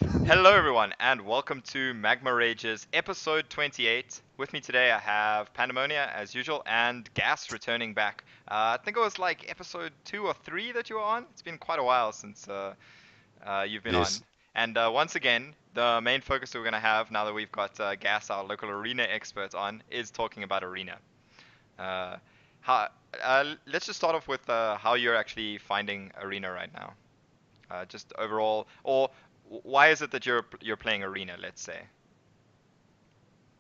Hello, everyone, and welcome to Magma Ragers episode 28. With me today, I have Pandemonia, as usual, and Gas returning back. I think it was like episode 2 or 3 that you were on. It's been quite a while since you've been on. Yes. And once again, the main focus that we're going to have now that we've got Gas, our local arena expert, on, is talking about arena. Uh, how, let's just start off with how you're actually finding arena right now. Just overall, or why is it that you're playing arena, let's say?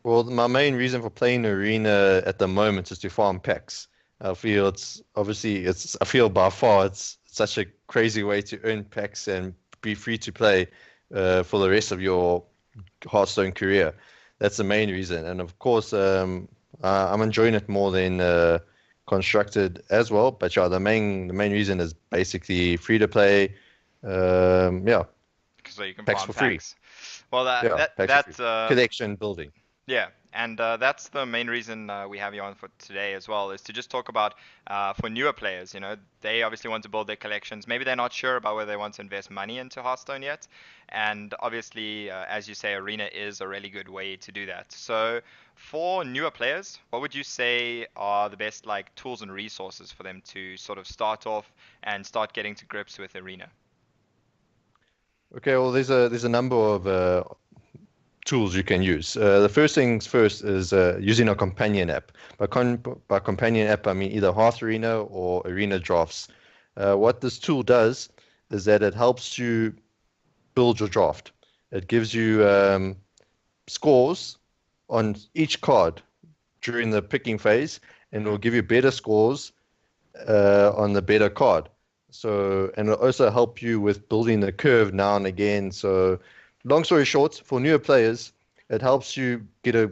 Well, my main reason for playing Arena at the moment is to farm packs. I feel I feel by far it's such a crazy way to earn packs and be free to play for the rest of your Hearthstone career. That's the main reason. And of course, I'm enjoying it more than Constructed as well. But yeah, the main reason is basically free to play. Yeah, So you can packs farm for free. packs. Well, that Yeah, that packs for free. that's Collection building. yeah, and that's the main reason we have you on for today as well, is to just talk about for newer players. You know, they obviously want to build their collections. Maybe they're not sure about whether they want to invest money into Hearthstone yet, and obviously, as you say, Arena is a really good way to do that. So, for newer players, what would you say are the best like tools and resources for them to sort of start off and start getting to grips with Arena? Okay, well, there's a number of tools you can use. The first things first is using a companion app. By companion app, I mean either Hearth Arena or Arena Drafts. What this tool does is that it helps you build your draft. It gives you scores on each card during the picking phase, and it will Hmm. give you better scores on the better card. So, and it'll also help you with building the curve now and again. So, long story short, for newer players, it helps you get a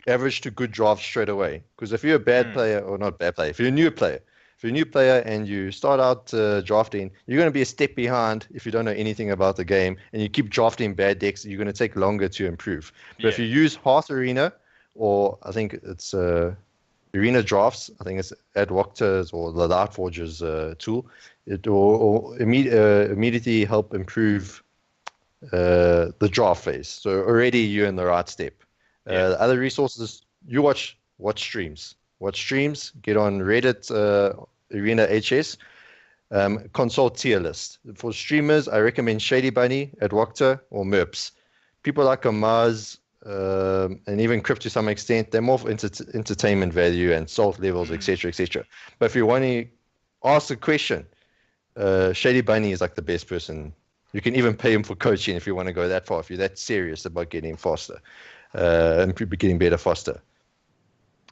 average to good draft straight away. Because if you're a bad Hmm. player, or not bad player, if you're a new player and you start out drafting, you're going to be a step behind if you don't know anything about the game, and you keep drafting bad decks, you're going to take longer to improve. But if Yeah. you use Hearth Arena, or I think it's Arena Drafts, I think it's Adwocta's or the Lightforge's tool, it will immediately help improve the draft phase. So already you're in the right step. Yeah. Other resources, you watch streams. Watch streams, get on Reddit, Arena HS, consult tier list. For streamers, I recommend Shady Bunny, Adwocta, or Merps. People like Amaz, and even Crypt to some extent, they're more for entertainment value and salt levels, Hmm. etc., etc. But if you want to ask a question, Shady Bunny is like the best person. You can even pay him for coaching if you want to go that far, if you're that serious about getting faster and getting better faster.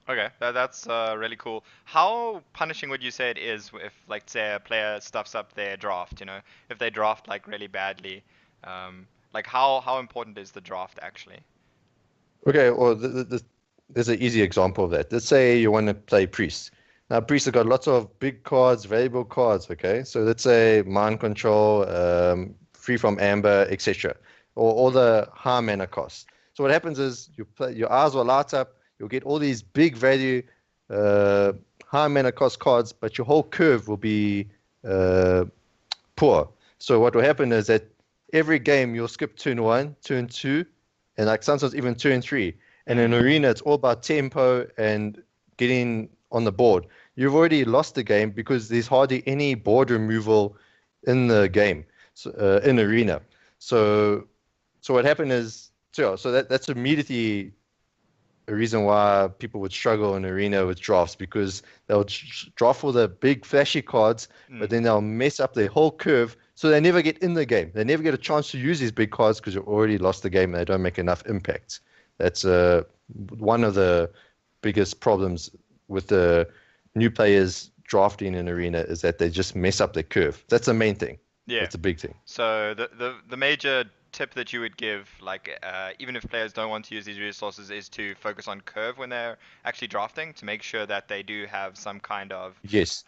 Okay, that's really cool. How punishing would you say it is if, like, say, a player stuffs up their draft, you know, if they draft like really badly? Like, how important is the draft actually? Okay, well, there's an easy example of that. Let's say you want to play Priest. Now, Priest have got lots of big cards, valuable cards, okay? So let's say Mind Control, Free from Amber, etc. Or all the high mana costs. So what happens is your eyes will light up, you'll get all these big value, uh, high mana cost cards, but your whole curve will be uh, poor. So what will happen is that every game you'll skip turn one, turn two, and like sometimes even turn three. And in Hmm. arena, it's all about tempo and getting on the board. You've already lost the game because there's hardly any board removal in the game, so, in arena. So, so what happened is, so that's immediately a reason why people would struggle in arena with drafts because they'll draft for the big flashy cards, but Hmm. then they'll mess up their whole curve, so they never get in the game. They never get a chance to use these big cards because you've already lost the game and they don't make enough impact. That's one of the biggest problems with the new players drafting in arena is that they just mess up their curve. That's the main thing. Yeah. That's a big thing. So the major tip that you would give, like, even if players don't want to use these resources, is to focus on curve when they're actually drafting to make sure that they do have some kind of Yes,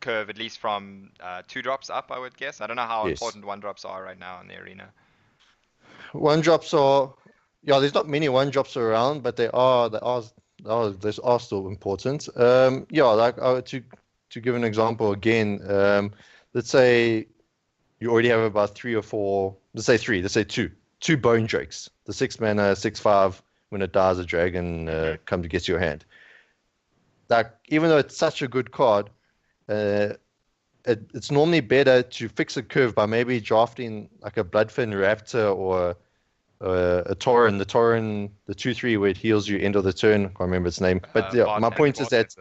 curve, at least from two drops up, I would guess. I don't know how yes. important one drops are right now in the arena. One drops are, yeah, there's not many one drops around, but they are still important. Yeah, like to give an example again, let's say you already have about 3 or 4. Let's say 3. Let's say 2 Bone Drakes. The 6 mana, 6/5. When it dies, a dragon comes to get your hand. Like, even though it's such a good card, it's normally better to fix a curve by maybe drafting like a Bloodfin Raptor or a Tauren. The Tauren, the 2/3 where it heals you end of the turn. I can't remember its name. But yeah, my point is that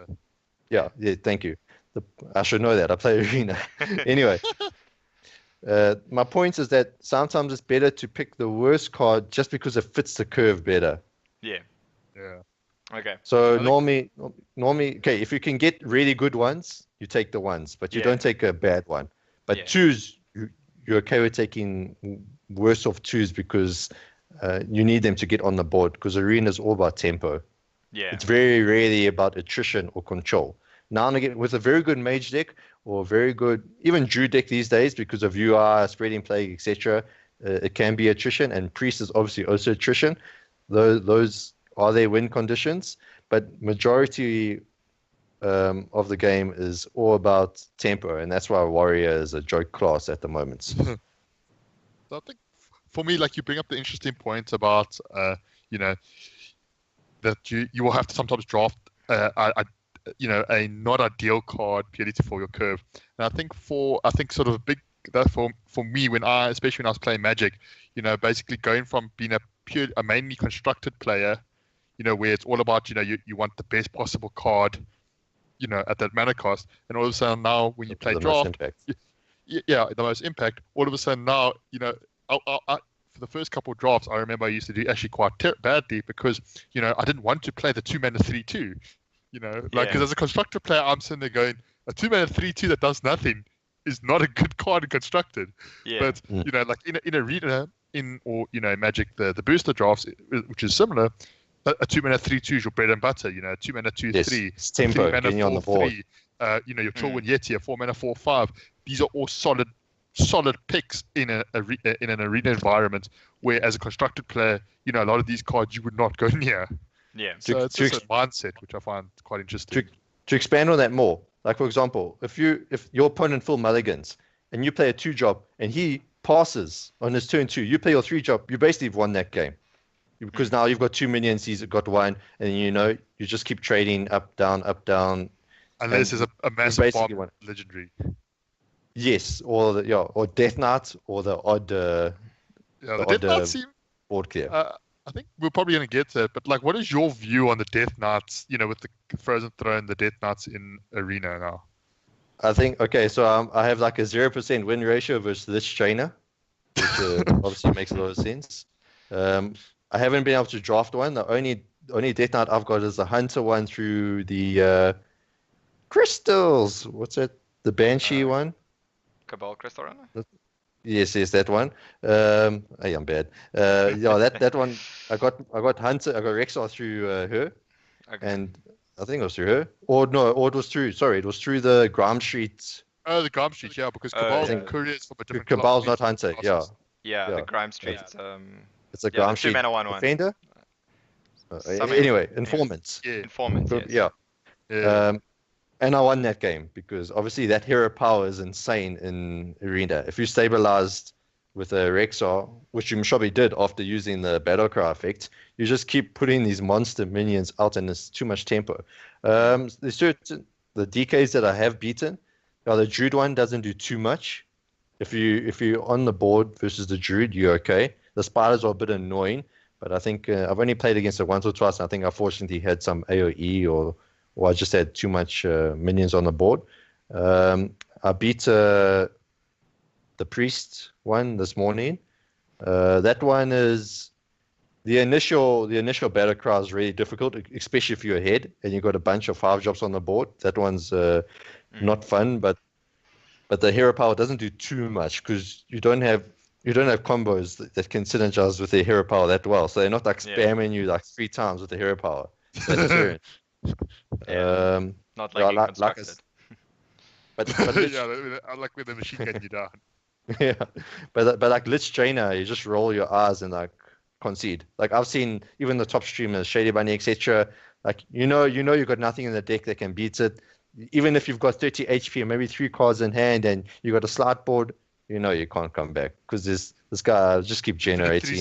yeah, thank you. I should know that. I play Arena. Anyway, my point is that sometimes it's better to pick the worst card just because it fits the curve better. Yeah. Okay. So normally, okay, if you can get really good ones, you take the ones, but you don't take a bad one. But twos, you're okay with taking worse off twos because you need them to get on the board because Arena is all about tempo. Yeah. It's very rarely about attrition or control. Now and again, with a very good mage deck or very good, even druid deck these days, because of UI, spreading plague, etc., it can be attrition, and priest is obviously also attrition. Those are their win conditions, but majority of the game is all about tempo, and that's why warrior is a joke class at the moment. So I think for me, like, you bring up the interesting point about that you will have to sometimes draft a not ideal card purely for your curve. And I think sort of a big that for me especially when I was playing Magic, basically going from being a mainly constructed player, where it's all about you want the best possible card, at that mana cost, and all of a sudden now when you play draft, the most impact. All of a sudden now, for the first couple of drafts, I remember I used to do actually quite badly because I didn't want to play the 2 mana 3/2. Because as a constructed player, I'm sitting there going, a 2 mana 3/2 that does nothing is not a good card in constructed. Yeah. But like in Arena, in Magic, the booster drafts, which is similar, a 2 mana 3/2 is your bread and butter. 2 mana 2/3, it's tempo, 3 mana on the board. 4/3. Your Torwin Yeti, a 4 mana 4/5. These are all solid picks in an arena environment, where as a constructed player, a lot of these cards you would not go near. Yeah. So it's just a mindset, which I find quite interesting. To expand on that more, like for example, if your opponent full mulligans and you play a 2-job and he passes on his turn 2, you play your 3-job, you basically have won that game. Because now you've got 2 minions, he's got 1, and you just keep trading up, down, up, down. Unless there's a massive bomb legendary. Yes, or Death Knight, or the odd Death Knight seem board clear. I think we're probably going to get to it, but like, what is your view on the Death Knights, with the Frozen Throne, the Death Knights in Arena now? I think, okay, so I have like a 0% win ratio versus this trainer, which obviously makes a lot of sense. I haven't been able to draft one. The only Death Knight I've got is the Hunter one through the crystals. What's that? The Banshee one? Cabal Crystal Runner? Yes, that one. Hey, I'm bad. That one. I got Hunter. I got Rexar through her, and I think it was through her. It was through the Grime Street. Oh, the Grime Street, yeah, because Cabal Courier is from a different Cabal's not Hunter, yeah. The Grime Street. It's a Grime Street 2-mana 1/1. Defender. Anyway, Informants. Yeah. Informants. Yes. Yeah. And I won that game because obviously that hero power is insane in Arena. If you stabilized with a Rexar, which you probably did after using the Battlecry effect, you just keep putting these monster minions out and it's too much tempo. There's certain the DKs that I have beaten. The Druid one doesn't do too much. If you're on the board versus the Druid, you're okay. The spiders are a bit annoying, but I think I've only played against it once or twice, and I think I fortunately had some AoE or I just had too much minions on the board. I beat the priest one this morning. That one is the initial battle cry is really difficult, especially if you're ahead and you've got a bunch of 5-jobs on the board. That one's not fun, but the hero power doesn't do too much because you don't have combos that can synergize with the hero power that well. So they're not like spamming you like 3 times with the hero power. So that's not like constructed. But I like when the machine gun you down. Yeah, but like Lich Trainer, you just roll your eyes and like concede. Like I've seen even the top streamers, Shady Bunny, etc. Like you've got nothing in the deck that can beat it. Even if you've got 30 HP and maybe 3 cards in hand and you got a slot board, you know you can't come back because this guy just keep generating.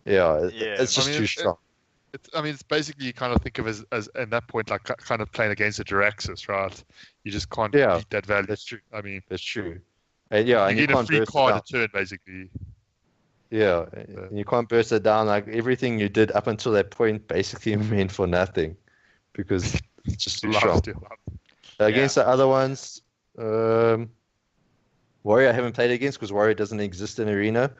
Yeah, it's just too strong. It's basically you kind of think of as at that point like kind of playing against a Jiraxis, right? You just can't beat that value. That's true. I mean, that's true. And you get can't a free burst card it a turn basically. Yeah, and you can't burst it down. Like everything you did up until that point basically meant for nothing because it's just too strong. Against the other ones, Warrior I haven't played against because Warrior doesn't exist in Arena.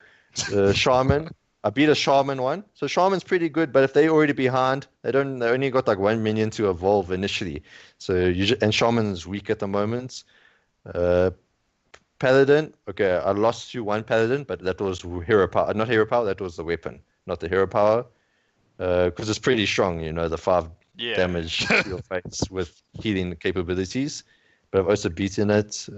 Shaman, I beat a Shaman one. So Shaman's pretty good, but if they're already behind, they only got like 1 minion to evolve initially. So and Shaman's weak at the moment. Paladin, okay, I lost to one Paladin, but that was hero power, not hero power. That was the weapon, not the hero power, because it's pretty strong. You know, the 5 damage to your face with healing capabilities. But I've also beaten it.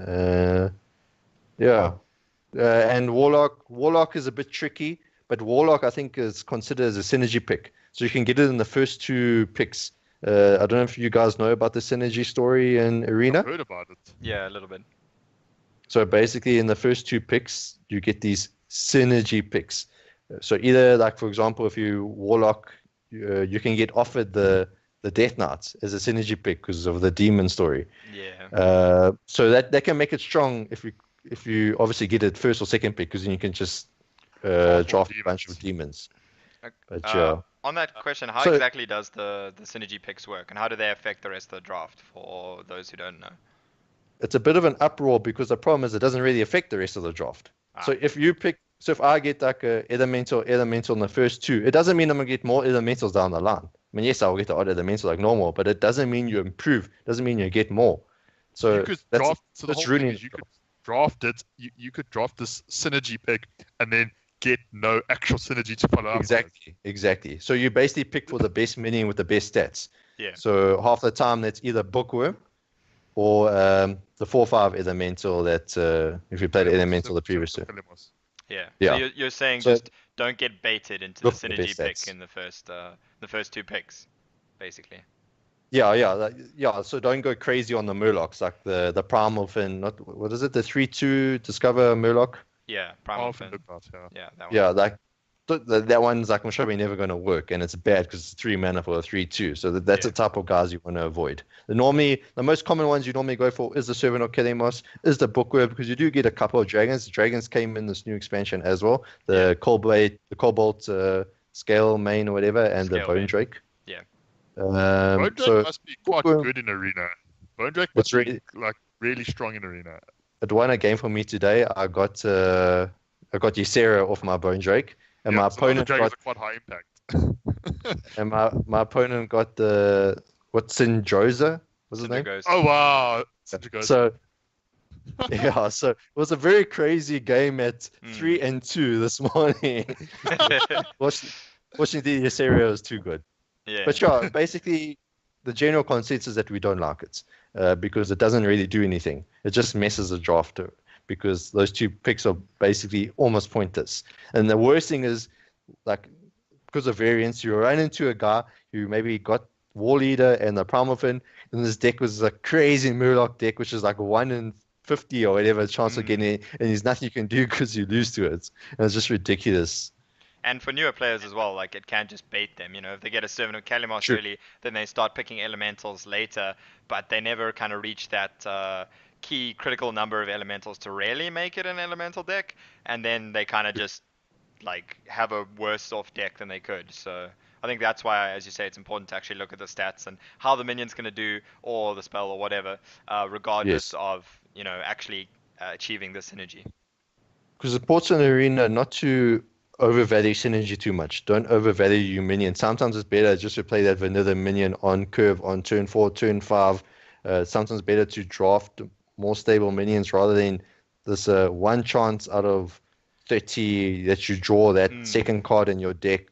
And Warlock is a bit tricky, but Warlock I think is considered as a synergy pick, so you can get it in the first 2 picks. I don't know if you guys know about the synergy story in Arena. I've heard about it. Yeah, a little bit. So basically, in the first 2 picks, you get these synergy picks. So either, like for example, if you Warlock, you can get offered the Death Knights as a synergy pick because of the demon story. Yeah. So that can make it strong if you obviously get it first or second pick, because then you can just draft a bunch of demons. But on that question, how exactly does the synergy picks work, and how do they affect the rest of the draft for those who don't know? It's a bit of an uproar because the problem is it doesn't really affect the rest of the draft. So if I get like a elemental in the first 2, it doesn't mean I'm gonna get more elementals down the line. I mean, yes, I'll get the odd elemental like normal, but it doesn't mean you improve. It doesn't mean you get more. So you could draft. So the whole really thing is you could draft it. You could draft this synergy pick and then get no actual synergy to follow up. Exactly. So you basically pick for the best minion with the best stats. Yeah. So half the time that's either Bookworm or the 4/5 elemental that if you played elemental the previous turn. Yeah. So you're saying just don't get baited into the synergy pick in the first 2 picks, basically. Yeah. So don't go crazy on the Murlocs, like the Primal Fin. What is it? The 3/2 Discover Murloc. Yeah, Primal Fin. Yeah, that one. Yeah, that one's like I'm sure never going to work, and it's bad because it's 3 mana for a 3/2. So that's the type of guys you want to avoid. The most common ones you normally go for is the Servant of Kelemos, is the Bookworm, because you do get a couple of dragons. Dragons came in this new expansion as well. The Cobalt Scale Main or whatever, and the Bone Drake. Yeah. Bone Drake must be quite good in Arena. Bone Drake must be really strong in Arena. It won a game for me today. I got Ysera off my Bone Drake. And my opponent got quite high impact. And my opponent got the Syndroza was his name? Oh wow! So so it was a very crazy game at 3-2 this morning. Fortunately, Ysera is too good. Yeah. But basically, the general consensus is that we don't like it because it doesn't really do anything. It just messes the draft because those 2 picks are basically almost pointless. And the worst thing is, like, because of variance, you run into a guy who maybe got War Leader and the Primal Fin, and this deck was a crazy Murloc deck, which is like 1 in 50 or whatever chance of getting it, and there's nothing you can do because you lose to it. And it's just ridiculous. And for newer players as well, like it can just bait them. You know, if they get a Servant of Kelemos early, then they start picking elementals later, but they never kind of reach that key critical number of elementals to really make it an elemental deck, and then they kind of just like have a worse off deck than they could. So I think that's why, as you say, it's important to actually look at the stats and how the minion's going to do, or the spell or whatever, regardless of actually achieving the synergy. Because it's important in Arena not to overvalue synergy too much. Don't overvalue your minion. Sometimes it's better just to play that vanilla minion on curve on turn 4, turn 5. Sometimes better to draft more stable minions rather than this one chance out of 30 that you draw that second card in your deck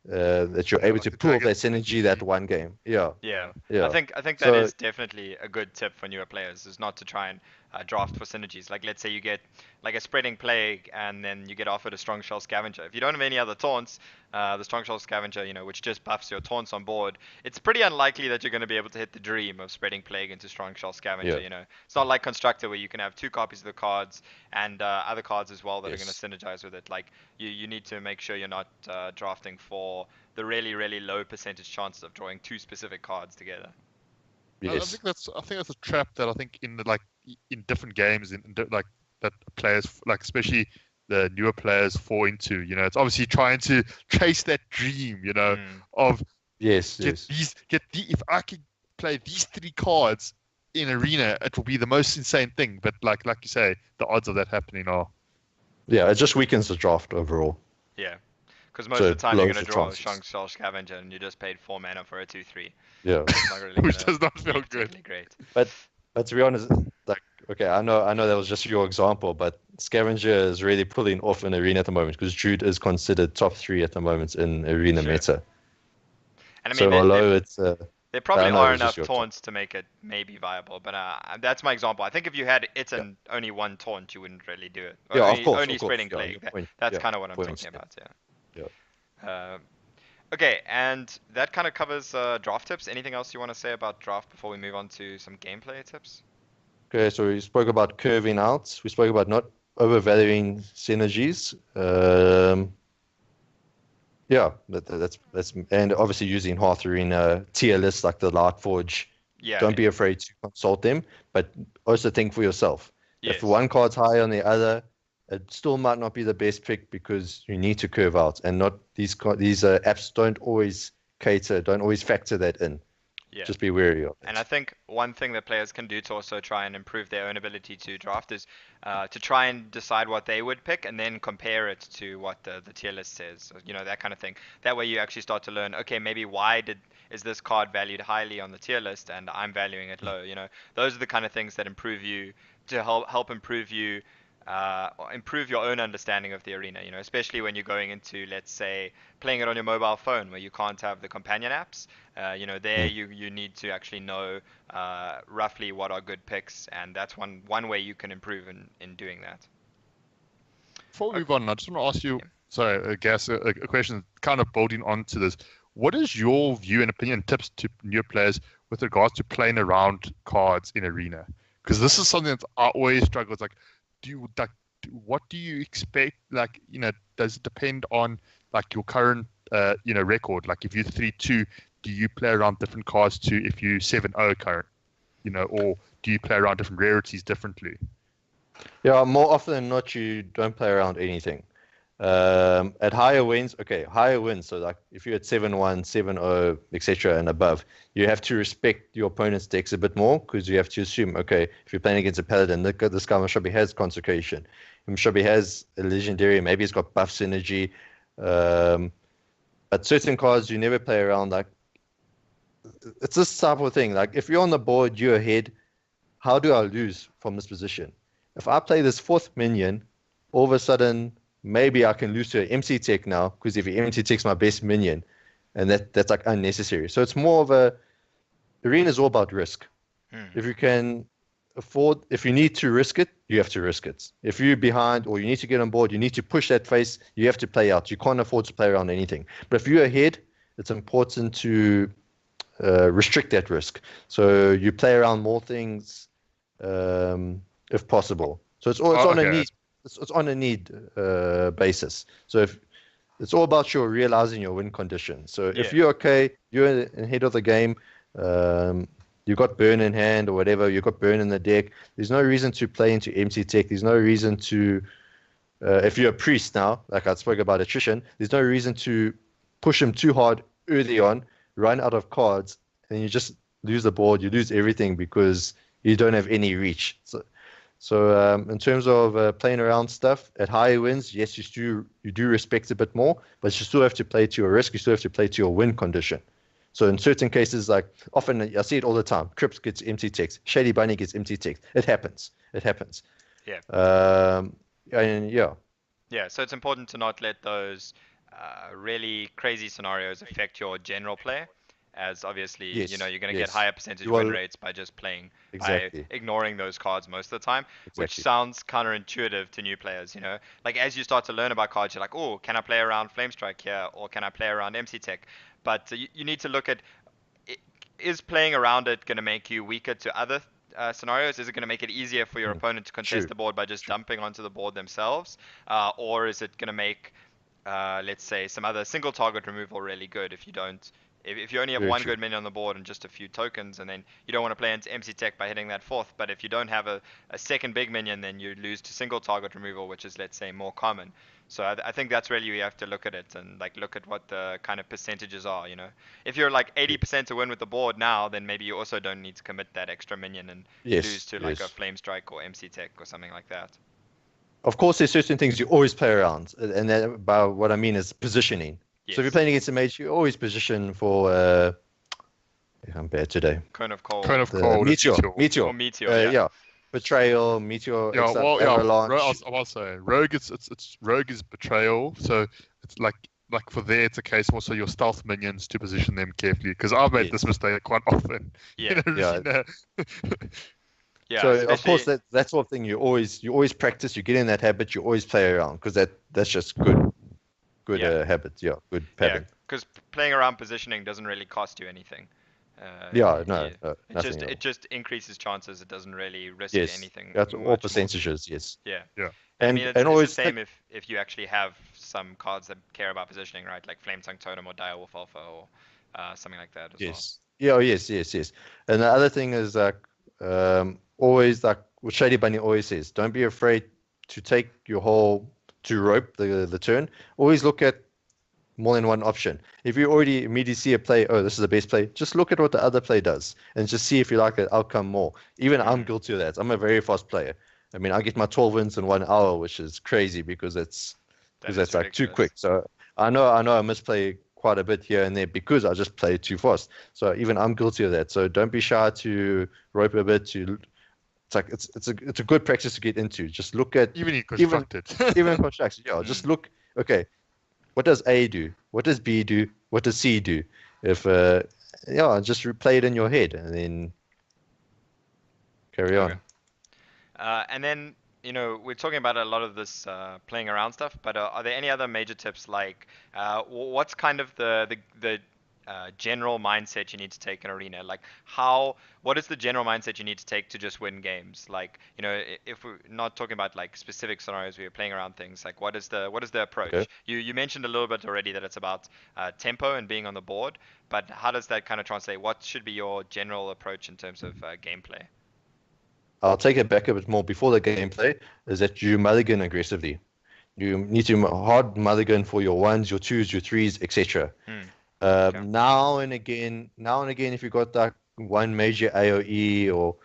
that you're able to pull that synergy that one game. Yeah. I think that is definitely a good tip for newer players, is not to try and draft for synergies. Like let's say you get like a spreading plague, and then you get offered a strong shell scavenger. If you don't have any other taunts, the strong shell scavenger, which just buffs your taunts on board, it's pretty unlikely that you're going to be able to hit the dream of spreading plague into strong shell scavenger. Yeah. It's not like Constructive where you can have 2 copies of the cards and other cards as well that are going to Yes. synergize with it. Like you need to make sure you're not drafting for the really really low percentage chances of drawing 2 specific cards together. I Yes. think that's a trap that I think in different games like that players like especially the newer players fall into. It's obviously trying to chase that dream. Of Yes. if I could play these 3 cards in arena, it will be the most insane thing. But like you say, the odds of that happening are. Yeah, it just weakens the draft overall. Yeah. Because most So of it the time you're lowers going to the draw a chances. strong shell scavenger and you just paid 4 mana for a 2/3. Yeah. It's not really Which gonna does not be feel good. particularly great. But to be honest, like, okay, I know that was just your example, but Scavenger is really pulling off in arena at the moment because Druid is considered top 3 at the moment in arena Sure. meta. And I So mean, although it's there probably I know it are was just enough your taunts to make it maybe viable, but that's my example. I think if you had it Yeah. and only 1 taunt, you wouldn't really do it. Or Yeah, only, of course, only spreading yeah, plague. your point. That's Yeah, kind of what I'm points, talking about. yeah. Okay, and that kind of covers draft tips. Anything else you want to say about draft before we move on to some gameplay tips? Okay, so we spoke about curving out. We spoke about not overvaluing synergies. Yeah, that's and obviously using Hearth Arena tier lists like the Lightforge. Yeah. Don't be afraid to consult them, but also think for yourself. Yes. If one card's higher on the other, it still might not be the best pick because you need to curve out, and not these apps don't always factor that in. Yeah. Just be wary of it. And I think one thing that players can do to also try and improve their own ability to draft is to try and decide what they would pick and then compare it to what the tier list says. That kind of thing. That way you actually start to learn, okay, maybe is this card valued highly on the tier list and I'm valuing it low. Those are the kind of things that improve you to help improve you. Improve your own understanding of the arena, especially when you're going into, let's say, playing it on your mobile phone where you can't have the companion apps. There you need to actually know roughly what are good picks, and that's one way you can improve in doing that. Before we move on, I just want to ask you, sorry, I guess a question kind of building onto this. What is your view and opinion, tips to new players with regards to playing around cards in arena? Because this is something that I always struggle with. Like, what do you expect? Like, does it depend on like your current, record? Like, if you're 3-2, do you play around different cards to if you 7-0 current, or do you play around different rarities differently? Yeah, more often than not, you don't play around anything. At higher wins, so like if you're at 7-1, 7-0, etc. and above, you have to respect your opponent's decks a bit more because you have to assume, okay, if you're playing against a paladin, this guy Mushobi has consecration, Mushobi has a legendary, maybe he's got buff synergy, but certain cards you never play around. Like, it's this type of thing. Like, if you're on the board, you're ahead. How do I lose from this position? If I play this 4th minion, all of a sudden, maybe I can lose to an MC tech now because if he MC techs my best minion, and that's like unnecessary. So it's more of arena is all about risk. If you can afford, if you need to risk it, you have to risk it. If you're behind or you need to get on board, you need to push that face, you have to play out. You can't afford to play around anything. But if you're ahead, it's important to restrict that risk. So you play around more things if possible. So it's on a need. It's on a need basis. So if it's all about your realizing your win condition. So if you're okay, you're ahead of the game, you got burn in hand or whatever, you got burn in the deck. There's no reason to play into empty tech. There's no reason to, if you're a priest now, like I spoke about attrition, there's no reason to push him too hard early on, run out of cards, and you just lose the board. You lose everything because you don't have any reach. So in terms of playing around stuff at higher wins, yes, you do respect a bit more, but you still have to play to your risk. You still have to play to your win condition. So in certain cases, like often I see it all the time, Crips gets empty text, Shady Bunny gets empty text. It happens. Yeah. Yeah. Yeah. So it's important to not let those really crazy scenarios affect your general play. as obviously, Yes, you're going to get yes. higher percentage You win are rates by just playing, by exactly, ignoring those cards most of the time, which exactly. sounds counterintuitive to new players. Like as you start to learn about cards, you're like, oh, can I play around Flame Strike here, or can I play around MC Tech? But you need to look at, is playing around it going to make you weaker to other scenarios? Is it going to make it easier for your Mm. opponent to contest True, the board by just true. dumping onto the board themselves? Or is it going to make, let's say, some other single target removal really good if you don't. If you only have Very one true. good minion on the board and just a few tokens, and then you don't want to play into MC Tech by hitting that fourth, but if you don't have a second big minion, then you lose to single target removal, which is, let's say, more common. So I think that's really, you have to look at it and like look at what the kind of percentages are. If you're like Yeah. 80% to win with the board now, then maybe you also don't need to commit that extra minion and lose Yes, to like a yes. Flame Strike or MC Tech or something like that. Of course, there's certain things you always play around, and that, by what I mean is positioning. So if you're Yes. playing against a mage, you always position for. I'm bad today. Cone of Cone Cold of The Cold, meteor, Meteor. or Meteor, yeah. yeah, betrayal, meteor, Yeah, stuff, well, yeah. avalanche. I was saying, Rogue it's Rogue is betrayal. So it's like for there, it's a case of also your stealth minions to position them carefully. Because I've made this Yes, mistake quite often. Yeah. yeah. Yeah, So of course especially. that sort of thing you always practice. You get in that habit. You always play around because that's just good Yeah. habit. Yeah, good Yeah, pattern. because playing around positioning doesn't really cost you anything. Yeah, no, It nothing at all. just increases chances. It doesn't really risk Yes, anything that's all much more. percentages. Yes, Yeah. Yeah. And I mean, and it's the always same if you actually have some cards that care about positioning, right? Like Flame Tongue Totem or Direwolf Alpha or something like that as well. yes, yeah, oh, yes. And the other thing is like always like what Shady Bunny always says: don't be afraid to take your whole to rope the turn. Always look at more than one option. If you already immediately see a play, oh, this is the best play, just look at what the other play does and just see if you like the outcome more. Even I'm guilty of that. I'm a very fast player. I mean, I get my 12 wins in 1 hour, which is crazy because That is that's like too ridiculous. quick. So I know I misplay quite a bit here and there because I just play too fast. So even I'm guilty of that. So don't be shy to rope a bit. It's a good practice to get into. Just look at Even in constructed. even construction. Yeah, just look. Okay, what does A do? What does B do? What does C do? If just replay it in your head and then carry Okay. on. And then, we're talking about a lot of this playing around stuff, but are there any other major tips? Like, what's kind of the general mindset you need to take in arena? Like, what is the general mindset you need to take to just win games? Like, if we're not talking about like specific scenarios where you're playing around things, like what is the approach? Okay. You mentioned a little bit already that it's about tempo and being on the board, but how does that kind of translate? What should be your general approach in terms of gameplay? I'll take it back a bit more before the gameplay. Is that you mulligan aggressively? You need to hard mulligan for your ones, your twos, your threes, etc. Okay. Now and again, if you've got that one major AOE, or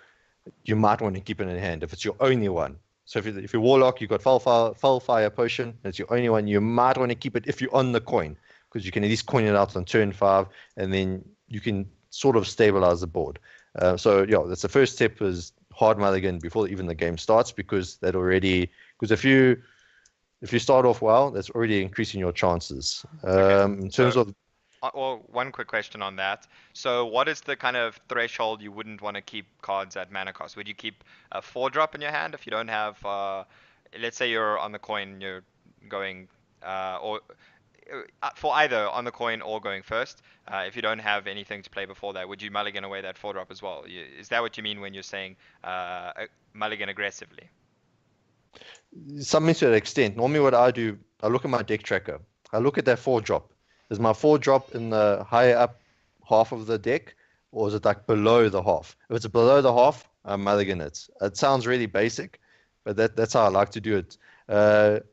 you might want to keep it in hand if it's your only one. So if you're Warlock, you've got Foul Fire Potion, it's your only one, you might want to keep it if you're on the coin, because you can at least coin it out on turn 5, and then you can sort of stabilize the board. That's the first step, is hard mulligan before even the game starts, because if you start off well, that's already increasing your chances. In terms of Or one quick question on that. So what is the kind of threshold you wouldn't want to keep cards at mana cost? Would you keep a 4-drop in your hand if you don't have, let's say you're on the coin, you're going, or for either on the coin or going first, if you don't have anything to play before that, would you mulligan away that 4-drop as well? Is that what you mean when you're saying mulligan aggressively? something to that extent. Normally what I do, I look at my deck tracker. I look at that 4-drop. Is my 4-drop in the higher up half of the deck, or is it like below the half? If it's below the half, I'm mulligan it. It sounds really basic, but that's how I like to do it.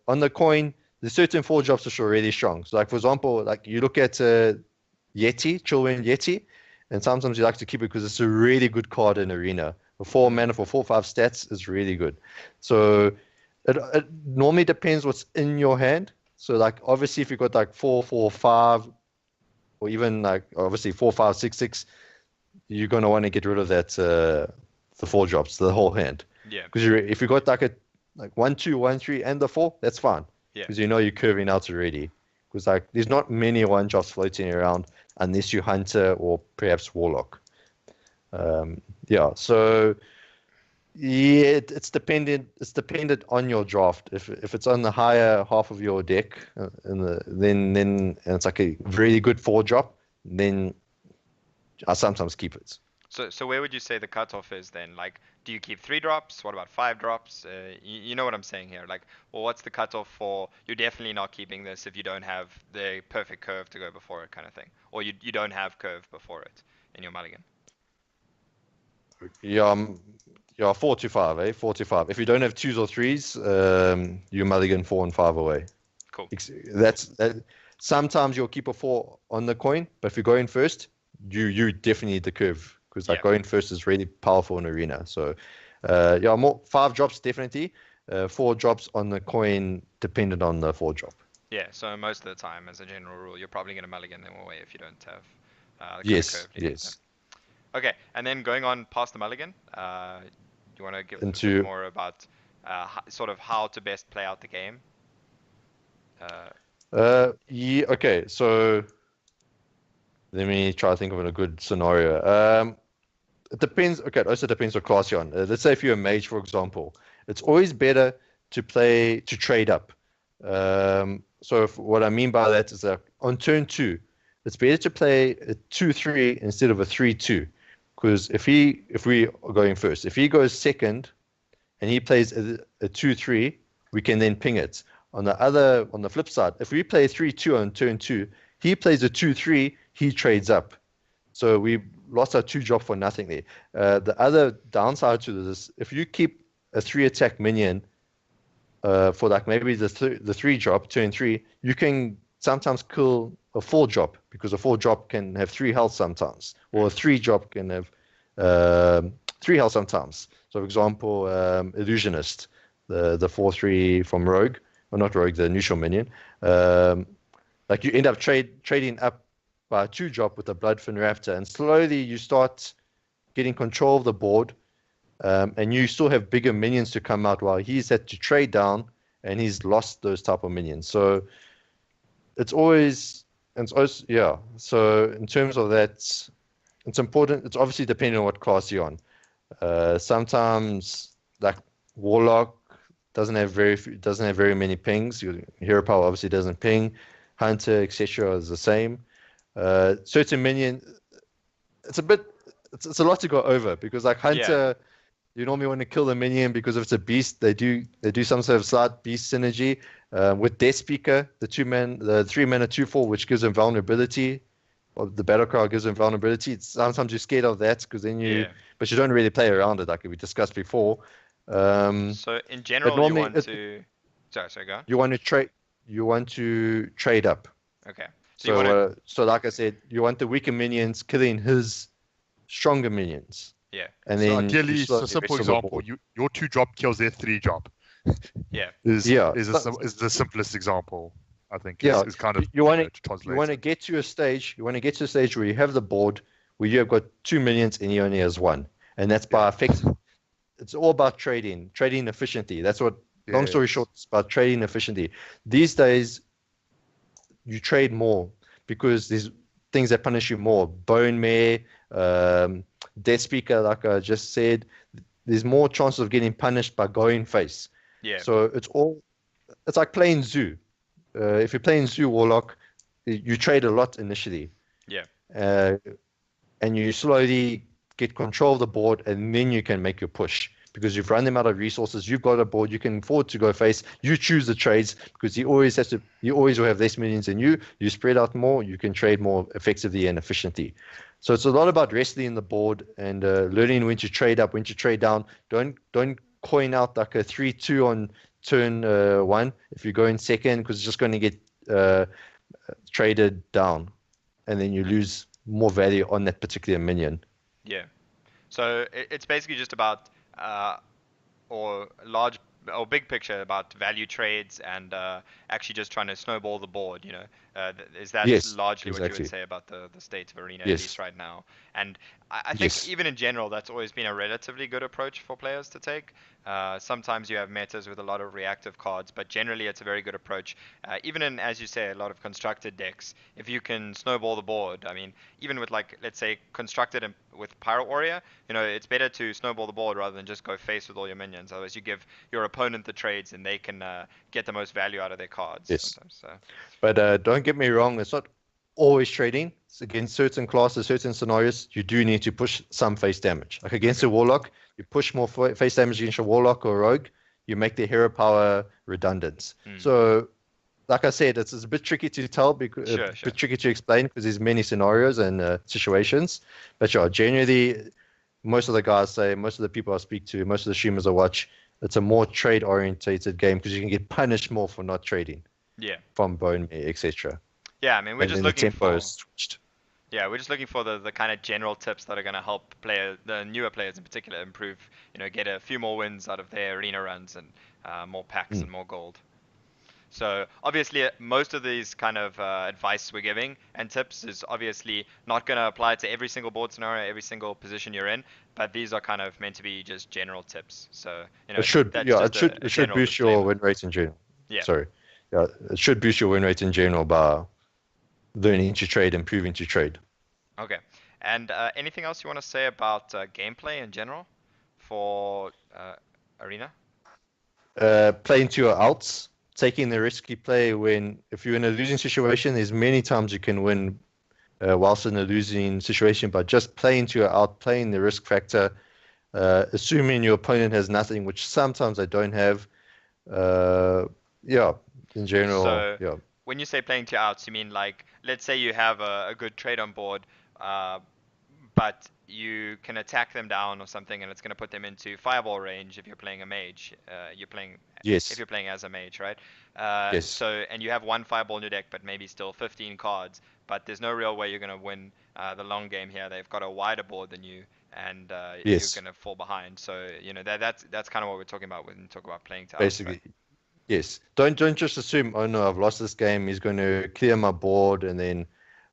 On the coin, there's certain 4-drops which are really strong. So like, for example, like you look at Yeti, Chillwind Yeti, and sometimes you like to keep it because it's a really good card in Arena. For 4 mana for 4/5 stats is really good. So it normally depends what's in your hand. So like obviously if you've got like 4/4/5, or even like obviously 4/5/6/6, you're gonna want to get rid of that the 4-drops, the whole hand. Yeah. Because if you got like 1/2, 1/3, and the 4, that's fine. Yeah. Because you're curving out already. Because like there's not many 1-drops floating around. unless you Hunter or perhaps Warlock. So yeah, it's dependent. It's dependent on your draft. If it's on the higher half of your deck, then and it's like a really good 4-drop, then I sometimes keep it. So where would you say the cutoff is then? Like, do you keep 3 drops? What about 5 drops? You know what I'm saying here. Like, well, what's the cutoff for? You're definitely not keeping this if you don't have the perfect curve to go before it, kind of thing, or you don't have curve before it in your mulligan. Yeah, 4 to 5, 4 to 5. If you don't have 2s or 3s, you mulligan 4 and 5 away. Cool. That. Sometimes you'll keep a 4 on the coin, but if you're going first, you definitely need the curve because going first is really powerful in arena. So more 5 drops definitely, 4 drops on the coin dependent on the 4-drop. Yeah. So most of the time, as a general rule, you're probably going to mulligan them away if you don't have the Yes. curve. Yes. Okay, and then going on past the mulligan, you want to give a bit more about sort of how to best play out the game? Yeah. Okay. So let me try to think of a good scenario. It depends. Okay, it also depends what class you're on. Let's say if you're a mage, for example, it's always better to trade up. So what I mean by that is that on turn 2, it's better to play a 2-3 instead of a 3-2. Because if we are going first, if he goes second and he plays a 2-3, we can then ping it. On the flip side, if we play 3-2 on turn 2, he plays a 2-3, he trades up. So we lost our 2-drop for nothing there. The other downside to this, if you keep a 3-attack minion for like maybe the 3-drop, turn 3, you can sometimes kill a 4-drop because a 4-drop can have 3 health sometimes, or a 3-drop can have 3 health sometimes. So, for example, Illusionist, the 4-3 from Rogue, or not Rogue, the neutral minion. Like you end up trading up by a 2-drop with a Bloodfin Raptor, and slowly you start getting control of the board, and you still have bigger minions to come out while he's had to trade down and he's lost those type of minions. So it's always So in terms of that, it's important. It's obviously depending on what class you're on. Sometimes like Warlock doesn't have very many pings. Your hero power obviously doesn't ping. Hunter, etc. is the same. Certain minion, it's a lot to go over because like Hunter, you normally want to kill the minion because if it's a beast, they do some sort of slight beast synergy. With Death Speaker, the 3-mana 2/4, which gives them vulnerability, or the battle cry gives them vulnerability. Sometimes you're scared of that because then but you don't really play around it like we discussed before. So in general, you want to. Sorry, go on. You want to trade. You want to trade up. Okay. So like I said, you want the weaker minions killing his stronger minions. Yeah. And then ideally, so simple example, your 2-drop kills their 3-drop. Yeah. Is the simplest example, I think. Is kind of you want to get to a stage. You want to get to a stage where you have the board where you have got 2 minions and he only has 1, and that's by effective. It's all about trading efficiently. That's what. Long story short, it's about trading efficiently. These days, you trade more because there's things that punish you more. Bone Mare, Death Speaker, like I just said. There's more chances of getting punished by going face. Yeah. So it's like playing Zoo. If you're playing Zoo Warlock, you trade a lot initially. Yeah. And you slowly get control of the board, and then you can make your push. Because you've run them out of resources, you've got a board, you can afford to go face. You choose the trades because he always will have less minions than you. You spread out more, you can trade more effectively and efficiently. So it's a lot about wrestling the board and learning when to trade up, when to trade down. Don't coin out like a 3-2 on turn 1 if you go in second because it's just going to get traded down, and then you lose more value on that particular minion. Yeah. So it's basically just about big picture about value trades and actually just trying to snowball the board, is that largely what you would say about the state of arena, at least right now? And I think Yes. even in general, that's always been a relatively good approach for players to take. Sometimes you have metas with a lot of reactive cards, but generally it's a very good approach. Even in, as you say, a lot of constructed decks, if you can snowball the board, I mean, even with like, let's say, constructed with Pyro Warrior, it's better to snowball the board rather than just go face with all your minions. Otherwise, you give your opponent the trades and they can get the most value out of their cards Yes. sometimes. So. But don't get me wrong, it's not always trading. It's against certain classes, certain scenarios, you do need to push some face damage. Like against a Warlock, you push more face damage against a Warlock or Rogue, you make the hero power redundant. So, like I said, it's a bit tricky to tell, because Sure. bit tricky to explain because there's many scenarios and situations. But yeah, generally, most of the guys say, most of the people I speak to, most of the streamers I watch, it's a more trade-orientated game because you can get punished more for not trading. Yeah. From bone meal, etc. Yeah, I mean, we're And just then the looking tempo for. is switched. Yeah, we're just looking for the kind of general tips that are going to help the newer players in particular, improve, get a few more wins out of their arena runs and more packs and more gold. So obviously, most of these kind of advice we're giving and tips is obviously not going to apply to every single board scenario, every single position you're in, but these are kind of meant to be just general tips. So It should, that's yeah, just it should general boost your disclaimer. win rate in general. Yeah. Sorry, yeah, it should boost your win rate in general by learning to trade, improving to trade. Okay. And anything else you want to say about gameplay in general for Arena? Playing to your outs, taking the risky play if you're in a losing situation, there's many times you can win whilst in a losing situation by just playing to your out, playing the risk factor, assuming your opponent has nothing, which sometimes they don't have. Yeah, in general, So yeah. when you say playing to outs, you mean like, let's say you have a good trade on board, but you can attack them down or something, and it's going to put them into fireball range if you're playing a mage. Yes. If you're playing as a mage, right? Yes. And you have one fireball in your deck, but maybe still 15 cards, but there's no real way you're going to win the long game here. They've got a wider board than you, and you're Yes. going to fall behind. So that's kind of what we're talking about when we talk about playing to outs, Basically, right? yes. Don't just assume, oh no, I've lost this game. He's going to clear my board, and then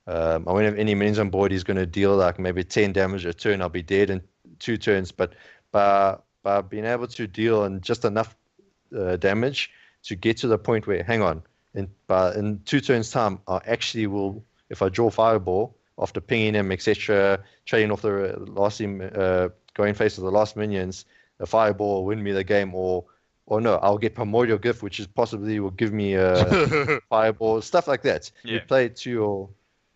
I won't have any minions on board. He's going to deal like maybe 10 damage a turn. I'll be dead in 2 turns. But by being able to deal in just enough damage to get to the point where, hang on, in 2 turns time, I actually will, if I draw fireball after pinging him, etc., trading off the last going face of the last minions, a fireball will win me the game, or no, I'll get Primordial Gift, which is possibly will give me a fireball, stuff like that. Yeah. You play it to your.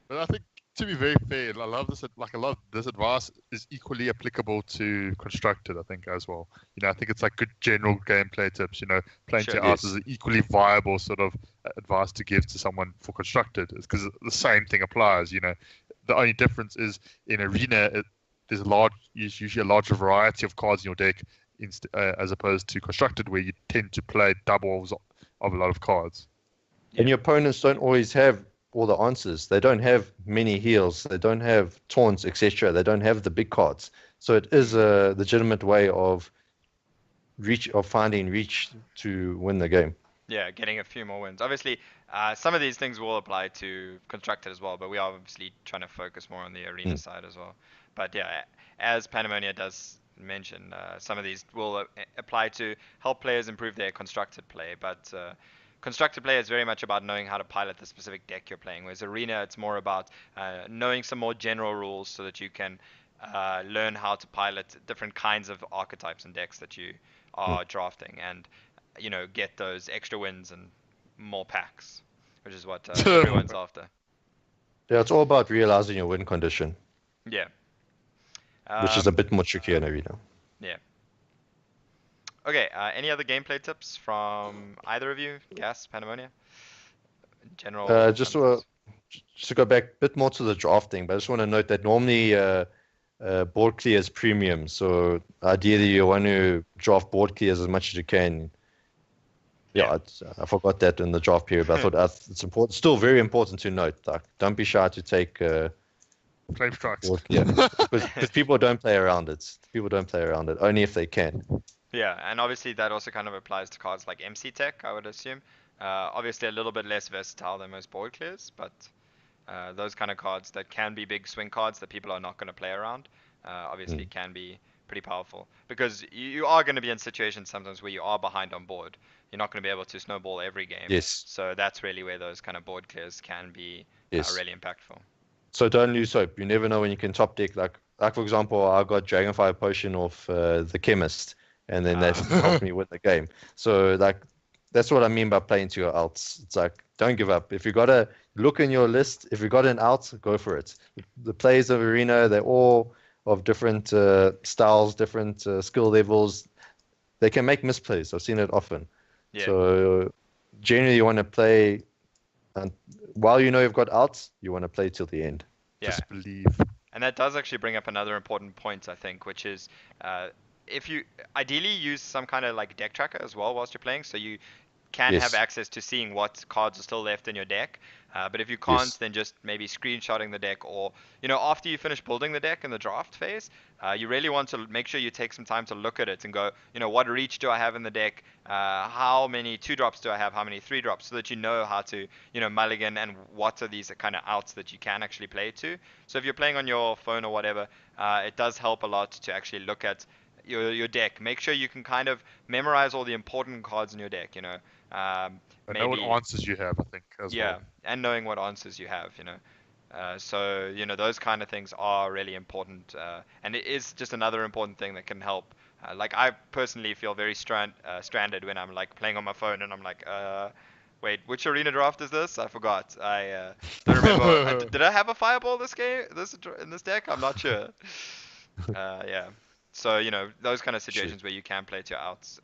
But I think, to be very fair, I love this. Like, a lot of this advice is equally applicable to Constructed, I think, as well. I think it's like good general gameplay tips. Playing Sure. to outs is an equally viable sort of advice to give to someone for Constructed, because the same thing applies. The only difference is in Arena, there's usually a larger variety of cards in your deck, as opposed to Constructed, where you tend to play doubles of a lot of cards. And your opponents don't always have all the answers. They don't have many heals. They don't have taunts, etc. They don't have the big cards. So it is a legitimate way of finding reach to win the game. Yeah, getting a few more wins. Obviously, some of these things will apply to Constructed as well, but we are obviously trying to focus more on the arena side as well. But yeah, as Panamonia does mention, some of these will apply to help players improve their constructed play. But constructed play is very much about knowing how to pilot the specific deck you're playing, whereas arena, it's more about knowing some more general rules so that you can learn how to pilot different kinds of archetypes and decks that you are drafting, and get those extra wins and more packs, which is what everyone's after. Yeah, it's all about realizing your win condition. Yeah. Which is a bit more trickier in arena. Yeah. Okay, any other gameplay tips from either of you? Gas, Panamonia? General. Just to go back a bit more to the drafting, but I just want to note that normally board clear is premium. So ideally you want to draft board clears as much as you can. Yeah, I forgot that in the draft period, but I thought it's important. Still very important to note. Like, don't be shy to take flame strikes. Because people don't play around it. People don't play around it, only if they can. Yeah, and obviously that also kind of applies to cards like MC Tech, I would assume. Obviously a little bit less versatile than most board clears, but those kind of cards that can be big swing cards that people are not going to play around. obviously can be pretty powerful, because you are going to be in situations sometimes where you are behind on board. You're not going to be able to snowball every game. Yes. So that's really where those kind of board clears can be Yes. really impactful. So don't lose hope. You never know when you can top deck. Like for example, I got Dragonfire Potion off the Chemist, and then that helped me win the game. So that's what I mean by playing to your outs. It's like, don't give up. If you got to look in your list, if you got an out, go for it. The players of Arena, they're all of different styles, different skill levels. They can make misplays. I've seen it often. Yeah. So generally, you want to play, and while you know you've got outs, you want to play till the end. Yeah. Just believe. And that does actually bring up another important point, I think, which is if you ideally use some kind of like deck tracker as well whilst you're playing, so you can have Yes. access to seeing what cards are still left in your deck. But if you can't, Yes. then just maybe screenshotting the deck, or after you finish building the deck in the draft phase, you really want to make sure you take some time to look at it and go, what reach do I have in the deck? How many 2-drops do I have? How many 3-drops? So that you know how to, mulligan, and what are these kind of outs that you can actually play to. So if you're playing on your phone or whatever, it does help a lot to actually look at your deck. Make sure you can kind of memorize all the important cards in your deck, And maybe, know what answers you have, I think, as well. and knowing what answers you have, so those kind of things are really important, and it is just another important thing that can help. Like I personally feel very stranded when I'm like playing on my phone and I'm like, wait, which arena draft is this? I forgot. I don't remember. Did I have a fireball in this deck? I'm not sure. Yeah. So those kind of situations where you can play to your outs,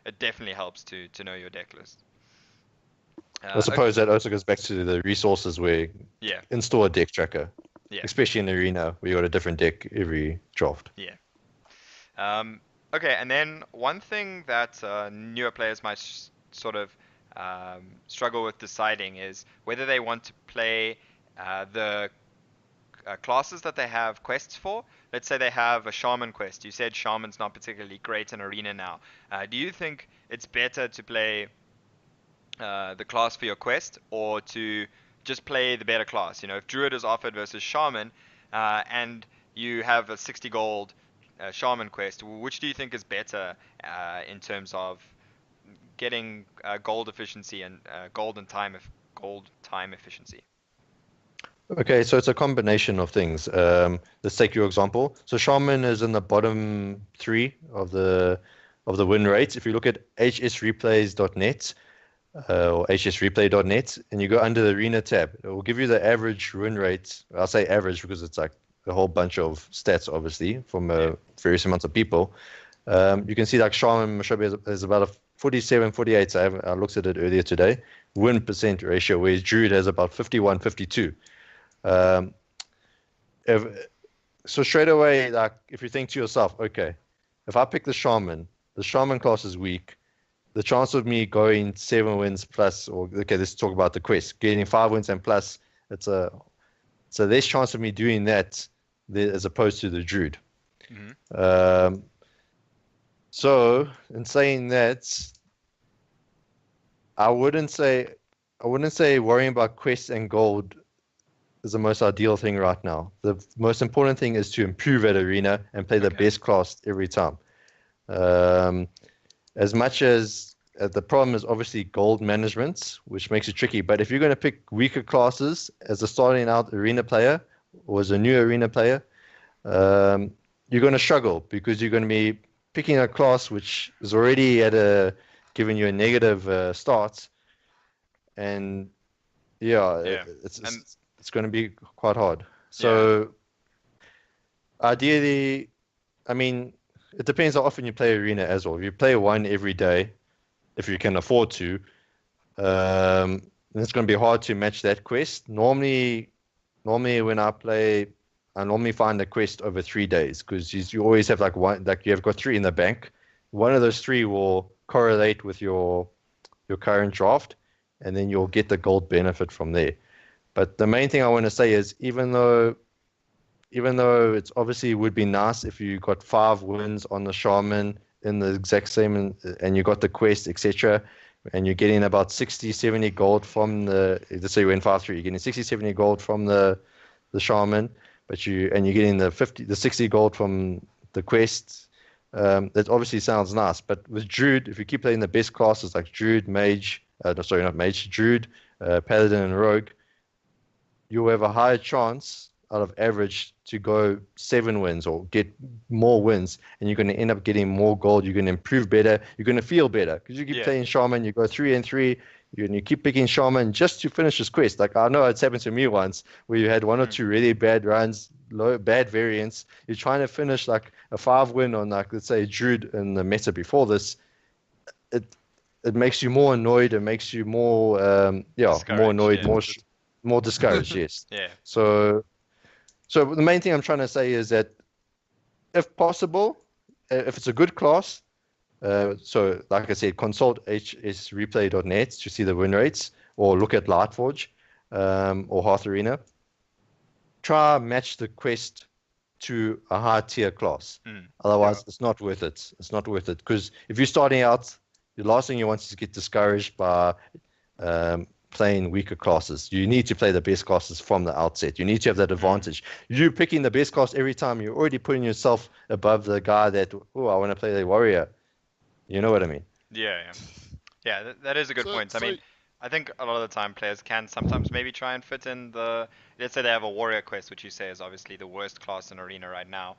it definitely helps to know your deck list. I suppose that also goes back to the resources where install a deck tracker, especially in Arena where you got a different deck every draft. Yeah. Okay, and then one thing that newer players might sort of struggle with deciding is whether they want to play the classes that they have quests for. Let's say they have a Shaman quest. You said Shaman's not particularly great in Arena now. Do you think it's better to play the class for your quest, or to just play the better class? If Druid is offered versus Shaman, and you have a 60 gold Shaman quest, which do you think is better in terms of getting gold efficiency and gold time efficiency? Okay, so it's a combination of things. Let's take your example. So Shaman is in the bottom 3 of the win rates. If you look at hsreplays.net, or hsreplay.net, and you go under the Arena tab, it will give you the average win rate. I'll say average because it's like a whole bunch of stats, obviously, from various amounts of people. You can see like Shaman Mashobi has about a 47, 48. So I looked at it earlier today. Win percent ratio, whereas Druid has about 51, 52. So straight away, like if you think to yourself, okay, if I pick the Shaman class is weak. The chance of me going 7 wins plus, or okay, let's talk about the quest, getting 5 wins and plus, it's less chance of me doing that as opposed to the Druid. Mm-hmm. So in saying that, I wouldn't say worrying about quests and gold is the most ideal thing right now. The most important thing is to improve at Arena and play the best class every time. As much as the problem is obviously gold management, which makes it tricky. But if you're going to pick weaker classes as a starting out Arena player or as a new Arena player, you're going to struggle because you're going to be picking a class which is already giving you a negative start, and it's going to be quite hard. So ideally, I mean, it depends how often you play Arena as well. If you play one every day, if you can afford to, then it's going to be hard to match that quest. Normally when I play, I normally find a quest over 3 days because you always have like one, like you have got 3 in the bank. One of those 3 will correlate with your current draft, and then you'll get the gold benefit from there. But the main thing I want to say is even though it's obviously would be nice if you got 5 wins on the Shaman in the exact same, and you got the quest, etc., and you're getting about 60, 70 gold from let's say you win 5-3, you're getting 60, 70 gold from the Shaman, but you're getting the 60 gold from the quest. That obviously sounds nice, but with Druid, if you keep playing the best classes like Druid, Mage, not Mage, Druid, Paladin, and Rogue, you'll have a higher chance out of average to go 7 wins or get more wins, and you're going to end up getting more gold. You're going to improve better. You're going to feel better because you keep playing Shaman. You go 3-3. You keep picking Shaman just to finish this quest. Like I know it's happened to me once where you had 1 or 2 really bad runs, bad variance. You're trying to finish like a 5-win on like let's say Druid in the meta before this. It makes you more annoyed. It makes you more more annoyed, more discouraged. Yes. Yeah. So the main thing I'm trying to say is that if possible, if it's a good class. So, like I said, consult hsreplay.net to see the win rates, or look at Lightforge or Hearth Arena. Try match the quest to a high tier class. Otherwise, it's not worth it. It's not worth it because if you're starting out, the last thing you want is to get discouraged by playing weaker classes. You need to play the best classes from the outset. You need to have that advantage. You picking the best class every time, you're already putting yourself above the guy that, I want to play the warrior. You know what I mean? Yeah. That is a good point. I mean, I think a lot of the time players can sometimes maybe try and fit in let's say they have a warrior quest, which you say is obviously the worst class in Arena right now.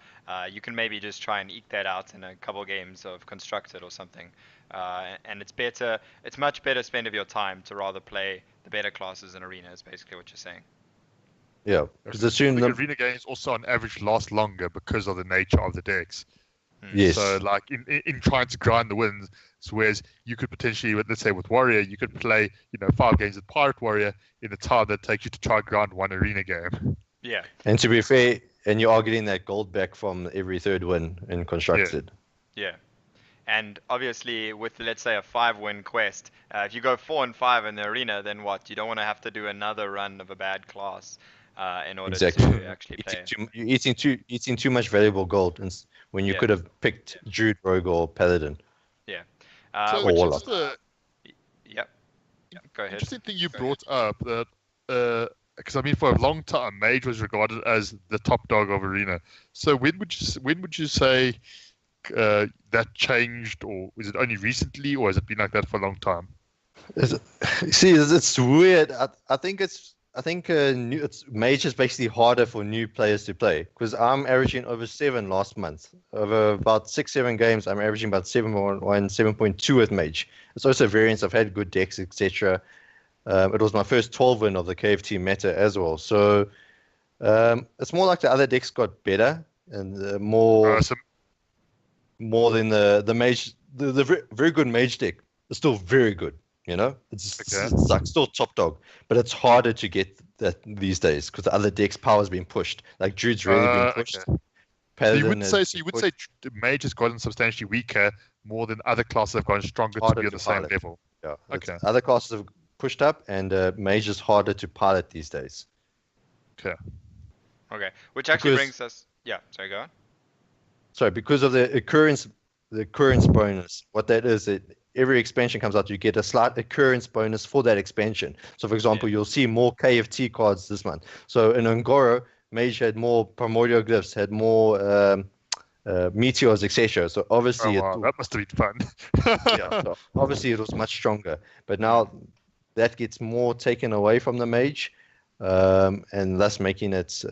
You can maybe just try and eke that out in a couple games of Constructed or something. And it's much better spend of your time to rather play the better classes in Arena is basically what you're saying. Yeah, because assume the Arena games also on average last longer because of the nature of the decks. Yes. So, like in trying to grind the wins, whereas you could potentially, let's say with Warrior, you could play 5 games with Pirate Warrior in the time that takes you to try grind 1 Arena game. Yeah. And to be fair, and you are getting that gold back from every 3rd win in Constructed. Yeah. And obviously, with let's say a 5-win quest, if you go 4-5 in the Arena, then what? You don't want to have to do another run of a bad class in order to actually play. You're eating too much valuable gold when you could have picked Druid, Rogue, or Paladin. Yeah. Go ahead. Interesting thing you brought up that because I mean for a long time Mage was regarded as the top dog of Arena. So when would you say that changed, or is it only recently, or has it been like that for a long time? See, it's weird. I think Mage is basically harder for new players to play because I'm averaging over 7 last month. Over about 6-7 games, I'm averaging about 7.1, 7.2 with Mage. It's also a variance. I've had good decks, etc. It was my first 12 win of the KFT meta as well. So it's more like the other decks got better and more than the Mage. The very good Mage deck is still very good. It's like still top dog, but it's harder to get that these days because the other decks' power's been pushed. Like Druid's really been pushed. Okay. So you would say Mage has gotten substantially weaker more than other classes have gotten stronger to be on the same level. Yeah. Okay. Other classes have pushed up, and Mage is harder to pilot these days. Okay. Which actually brings us. Yeah. Sorry, go on. Sorry, because of the occurrence bonus. What that is, every expansion comes out, you get a slight occurrence bonus for that expansion. So, for example, you'll see more KFT cards this month. So, in Ungoro, Mage had more primordial glyphs, had more meteors, etc. So, obviously, that must have been fun. So obviously, it was much stronger. But now that gets more taken away from the Mage, and thus making it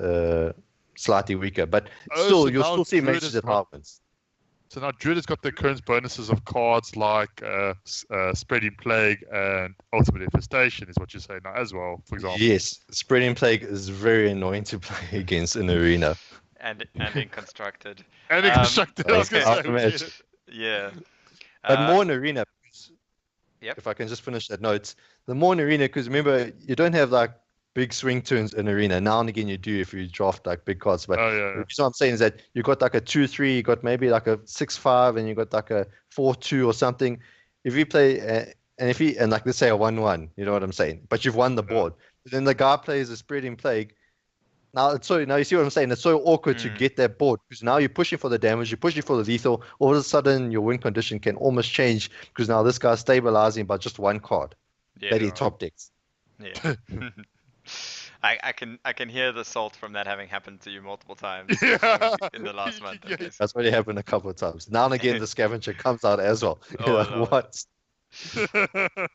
slightly weaker. But you'll still see Mages at high wins. So now Druid has got the occurrence bonuses of cards like Spreading Plague and Ultimate Infestation, is what you say now as well, for example. Yes, Spreading Plague is very annoying to play against in Arena. And in Constructed. I was going to say. Yeah. But more in Arena. Yep. If I can just finish that note. The more in Arena, because remember, you don't have like big swing turns in Arena. Now and again you do if you draft like big cards. But what I'm saying is that you got like a 2-3, you got maybe like a 6-5, and you got like a 4-2 or something. If you play and like let's say a 1-1, you know what I'm saying? But you've won the board. Then the guy plays a Spreading Plague. Now you see what I'm saying? It's so awkward to get that board because now you're pushing for the damage, you're pushing for the lethal. All of a sudden your win condition can almost change because now this guy's stabilizing by just one card that he top decks. Yeah. I can hear the salt from that having happened to you multiple times Yeah. in the last month. Yeah. Okay. That's already happened a couple of times. Now and again, the scavenger comes out as well. You're Oh like, Lord. what?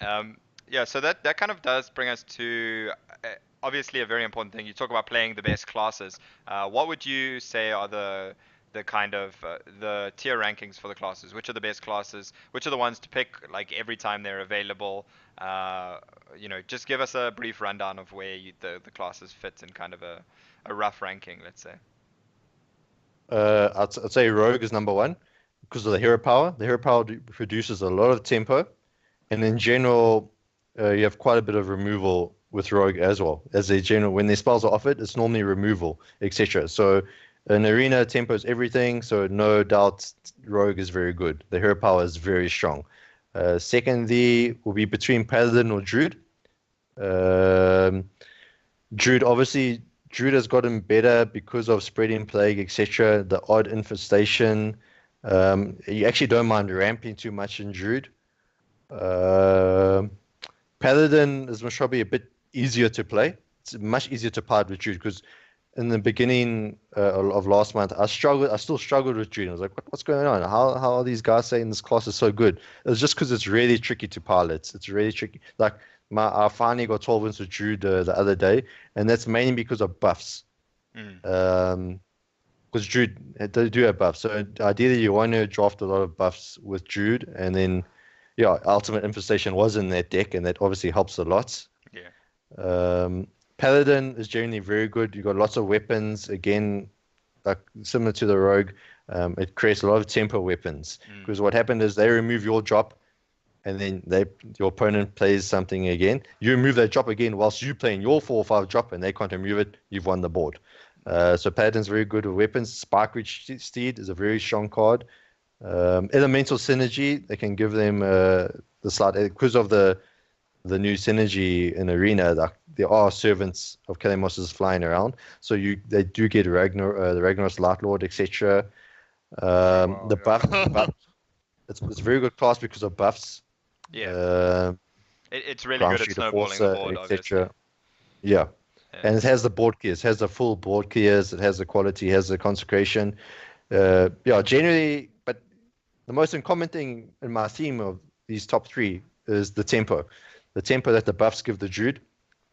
Um, yeah, so that kind of does bring us to obviously a very important thing. You talk about playing the best classes. What would you say are the kind of the tier rankings for the classes? Which are the best classes? Which are the ones to pick like every time they're available? Just give us a brief rundown of where the classes fit in kind of a rough ranking, let's say. I'd say Rogue is number one because of the hero power. The hero power produces a lot of tempo, and in general, you have quite a bit of removal with Rogue as well. As a general, when their spells are offered, it's normally removal, etc. So in arena, tempo is everything. So no doubt, Rogue is very good. The hero power is very strong. Secondly, will be between Paladin or Druid. Um, Druid, obviously, Druid has gotten better because of spreading plague, etc. The odd infestation. You actually don't mind ramping too much in Druid. Um Paladin is most probably a bit easier to play. It's much easier to part with Druid because in the beginning of last month, I still struggled with Druid. I was like, what's going on? How are these guys saying this class is so good? It's just because it's really tricky to pilot. It's really tricky. Like I finally got 12 wins with Druid the other day, and that's mainly because of buffs. Mm. Because Druid they do have buffs. So ideally, you want to draft a lot of buffs with Druid, and then yeah, Ultimate Infestation was in that deck, and that obviously helps a lot. Yeah. Paladin is generally very good. You've got lots of weapons. Again, like similar to the Rogue, it creates a lot of tempo weapons. Because what happened is they remove your drop, and then your opponent plays something again. You remove that drop again whilst you playing your 4 or 5 drop, and they can't remove it. You've won the board. So Paladin's very good with weapons. Spark Reach Steed is a very strong card. Elemental Synergy, they can give them the slight because of the new synergy in arena. There are servants of Kalemos flying around, so they do get the Ragnaros Light Lord, etc. The buff, it's a very good class because of buffs. Yeah. It's really Ground good at Shooter snowballing the Forcer, board, etc. obviously. Yeah. Yeah. And it has the board gears, it has the full board gears, it has the quality, it has the consecration. Generally, but the most uncommon thing in my theme of these top 3 is the tempo. The tempo that the buffs give the Druid,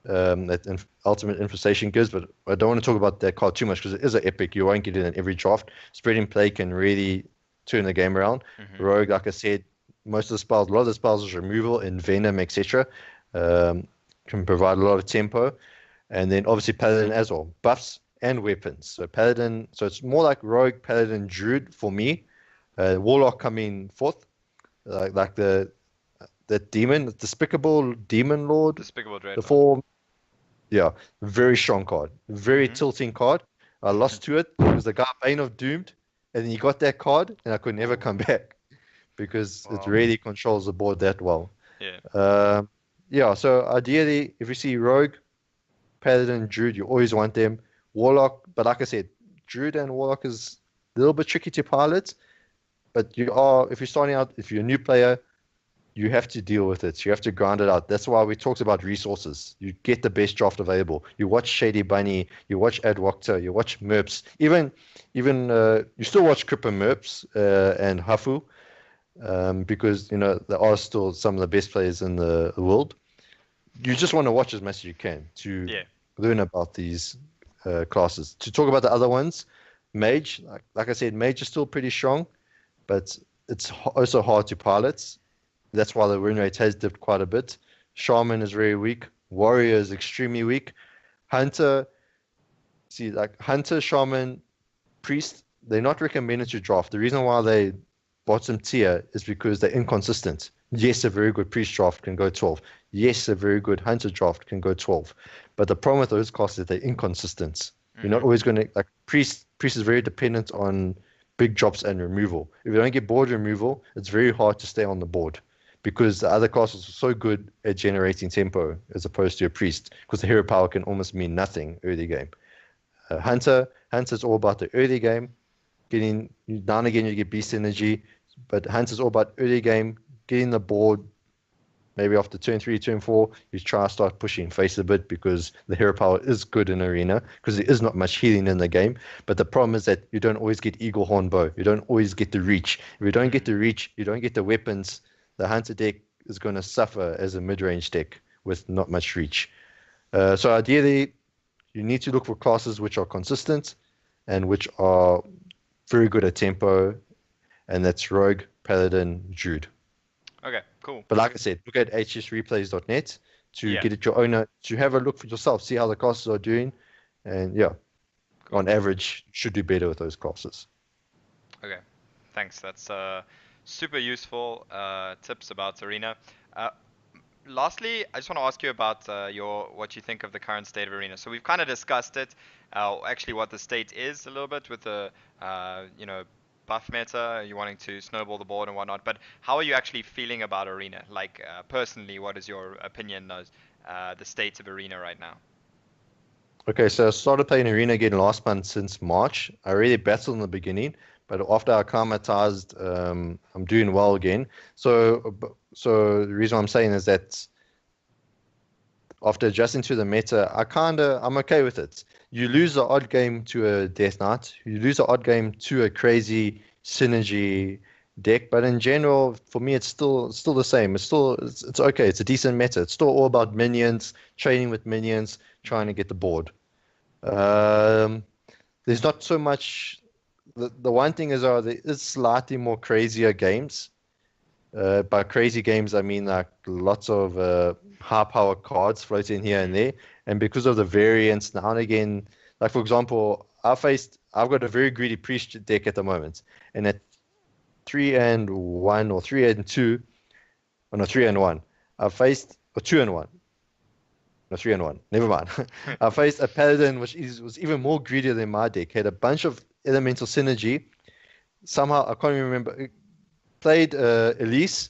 that Ultimate Infestation gives, but I don't want to talk about that card too much because it is an epic. You won't get it in every draft. Spreading play can really turn the game around. Rogue, like I said, a lot of the spells is removal in Venom, etc. Can provide a lot of tempo. And then obviously Paladin as well, buffs and weapons. So Paladin, so it's more like Rogue, Paladin, Druid for me. Warlock coming fourth, like the demon, despicable demon lord. Despicable Dread. The form, yeah, very strong card, very tilting card. I lost to it. It was the guy Bane of Doomed, and then he got that card, and I could never come back because it really controls the board that well. Yeah. So ideally, if you see Rogue, Paladin, Druid, you always want them. Warlock, but like I said, Druid and Warlock is a little bit tricky to pilot. But if you're starting out, if you're a new player, you have to deal with it. You have to grind it out. That's why we talked about resources. You get the best draft available. You watch Shady Bunny, you watch Adwoctor, you watch Merps. Even you still watch Cripper Merps and Hafu because they are still some of the best players in the world. You just want to watch as much as you can to learn about these classes. To talk about the other ones, Mage, like I said, Mage is still pretty strong, but it's also hard to pilot. That's why the win rate has dipped quite a bit. Shaman is very weak. Warrior is extremely weak. Hunter, Shaman, Priest, they're not recommended to draft. The reason why they bottom tier is because they're inconsistent. Yes, a very good Priest draft can go 12. Yes, a very good Hunter draft can go 12. But the problem with those classes is they're inconsistent. You're not always going to, Priest is very dependent on big drops and removal. If you don't get board removal, it's very hard to stay on the board because the other classes are so good at generating tempo as opposed to a Priest because the hero power can almost mean nothing early game. Hunter's all about the early game. Now and again you get beast energy, but Hunter's all about early game, getting the board, maybe after turn 3, turn 4, you try to start pushing face a bit because the hero power is good in arena because there is not much healing in the game. But the problem is that you don't always get Eagle Horn Bow. You don't always get the reach. If you don't get the reach, you don't get the weapons. The Hunter deck is going to suffer as a mid-range deck with not much reach. So ideally, you need to look for classes which are consistent and which are very good at tempo, and that's Rogue, Paladin, Druid. Okay, cool. But like I said, look at hsreplays.net to Yeah. get it your own, to have a look for yourself, see how the classes are doing, and yeah, on average, you should do better with those classes. Okay, thanks. That's super useful tips about Arena. Lastly, I just want to ask you about what you think of the current state of Arena. So we've kind of discussed it, actually what the state is a little bit with the buff meta, you wanting to snowball the board and whatnot. But how are you actually feeling about Arena? Like personally, what is your opinion of the state of Arena right now? Okay, so I started playing Arena again last month since March. I really battled in the beginning, but after I acclimatized, I'm doing well again. So the reason I'm saying is that after adjusting to the meta, I'm okay with it. You lose the odd game to a Death Knight, you lose the odd game to a crazy synergy deck, but in general, for me, it's still the same. It's okay. It's a decent meta. It's still all about minions, training with minions, trying to get the board. There's not so much. The one thing is, there is slightly more crazier games. By crazy games, I mean like lots of high power cards floating here and there, and because of the variance now and again, like for example, I've got a very greedy priest deck at the moment, and at 3-1 or 3-2, or no 3-1, I faced or 2-1. No, 3-1. Never mind. I faced a paladin which was even more greedy than my deck. Had a bunch of elemental synergy. Somehow I can't even remember. Played Elise.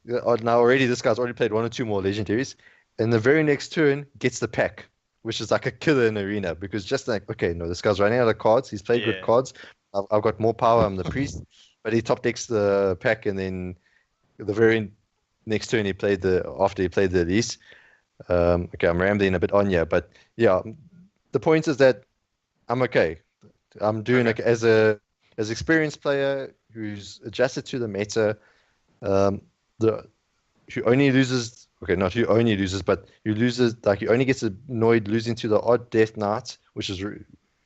Now already this guy's already played 1 or 2 more legendaries. And the very next turn gets the pack, which is like a killer in arena because just like, okay, no, this guy's running out of cards. He's played good cards. I've got more power. I'm the priest, but he top decks the pack, and then the very next turn after he played the Elise. Okay, I'm rambling a bit on here, but yeah, the point is that I'm okay. I'm doing like as experienced player who's adjusted to the meta. Who only loses. Okay, not who only loses, but who loses. Like, he only gets annoyed losing to the odd Death Knight,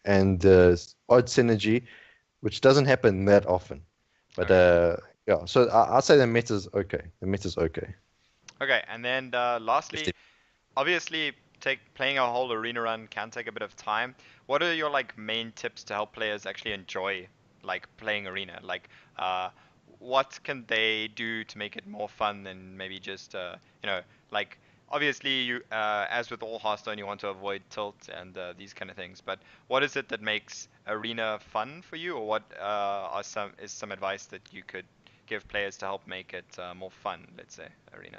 and the odd synergy, which doesn't happen that often. But yeah, so I'll say the meta's okay. The meta's okay. Okay, and then lastly, obviously, playing a whole arena run can take a bit of time. What are your main tips to help players actually enjoy playing arena? What can they do to make it more fun than maybe just obviously you as with all Hearthstone you want to avoid tilt and these kind of things. But what is it that makes arena fun for you, or what is some advice that you could give players to help make it more fun? Let's say arena.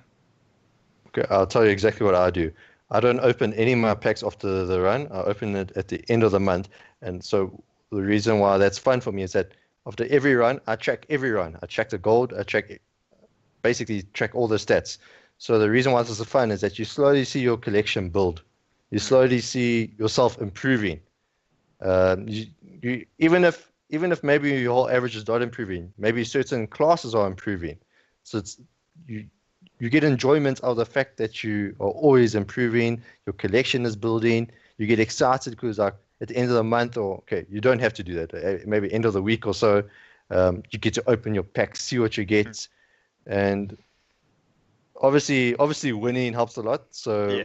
Okay, I'll tell you exactly what I do. I don't open any of my packs after the run. I open it at the end of the month. And so the reason why that's fun for me is that after every run, I track every run. I track the gold. Basically track all the stats. So the reason why this is fun is that you slowly see your collection build. You slowly see yourself improving. Even if maybe your whole average is not improving, maybe certain classes are improving. So you get enjoyment out of the fact that you are always improving, your collection is building, you get excited because at the end of the month, or okay, you don't have to do that, maybe end of the week or so, you get to open your pack, see what you get, and obviously winning helps a lot. So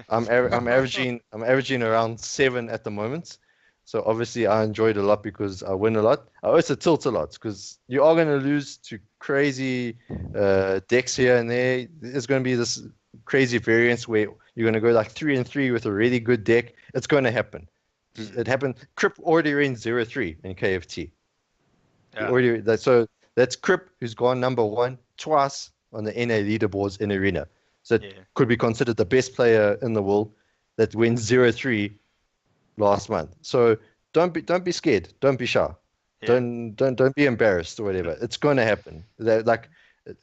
I'm averaging around 7 at the moment. So obviously I enjoy it a lot because I win a lot. I also tilt a lot because you are going to lose to crazy decks here and there. There's going to be this crazy variance where you're going to go 3-3 with a really good deck. It's going to happen. It happened. Crip already ran 0-3 in KFT. Yeah. So that's Crip, who's gone number 1 twice on the NA leaderboards in Arena. So it could be considered the best player in the world that wins 0-3 last month. So don't be scared. Don't be shy. Yeah. Don't be embarrassed or whatever. It's going to happen. It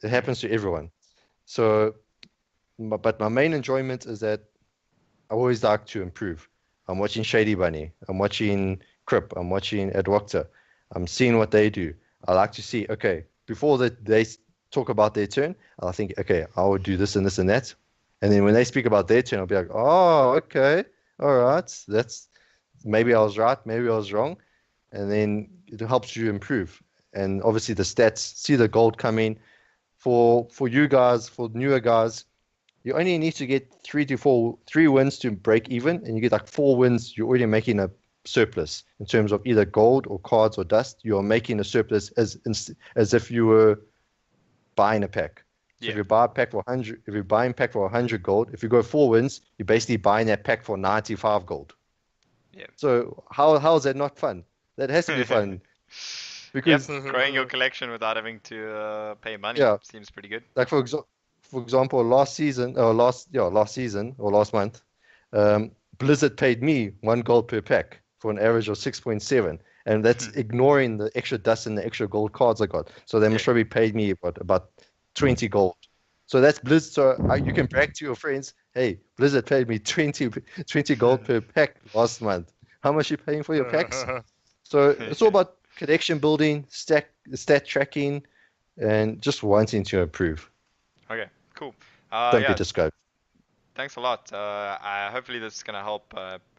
happens to everyone. So but my main enjoyment is that I always like to improve. I'm watching Shady Bunny. I'm watching Crip. I'm watching Edwocta. I'm seeing what they do. I like to see, okay, before they talk about their turn, I'll think, okay, I would do this and this and that. And then when they speak about their turn, I'll be like, oh, okay, all right. That's maybe I was right, maybe I was wrong. And then it helps you improve. And obviously the stats, see the gold coming. For you guys, for newer guys, you only need to get 3 wins to break even, and you get like 4 wins, you're already making a surplus in terms of either gold or cards or dust. You are making a surplus as if you were buying a pack. So if Yeah. you buy a pack for 100, if you're buying a pack for 100 gold, if you go 4 wins, you're basically buying that pack for 95 gold. Yeah. So how is that not fun? That has to be fun Yep. because Growing your collection without having to pay money yeah, seems pretty good. like for example, last season or last month, um, Blizzard paid me 1 gold per pack for an average of 6.7, and that's ignoring the extra dust and the extra gold cards I got. So they Yeah. must probably paid me about 20 gold. So that's Blizzard. So you can brag to your friends, hey, Blizzard paid me 20 gold per pack last month. How much you paying for your packs? So it's all about connection building, stat tracking, and just wanting to improve. Okay. Cool. Don't be Yeah. discouraged. Thanks a lot. Hopefully this is gonna help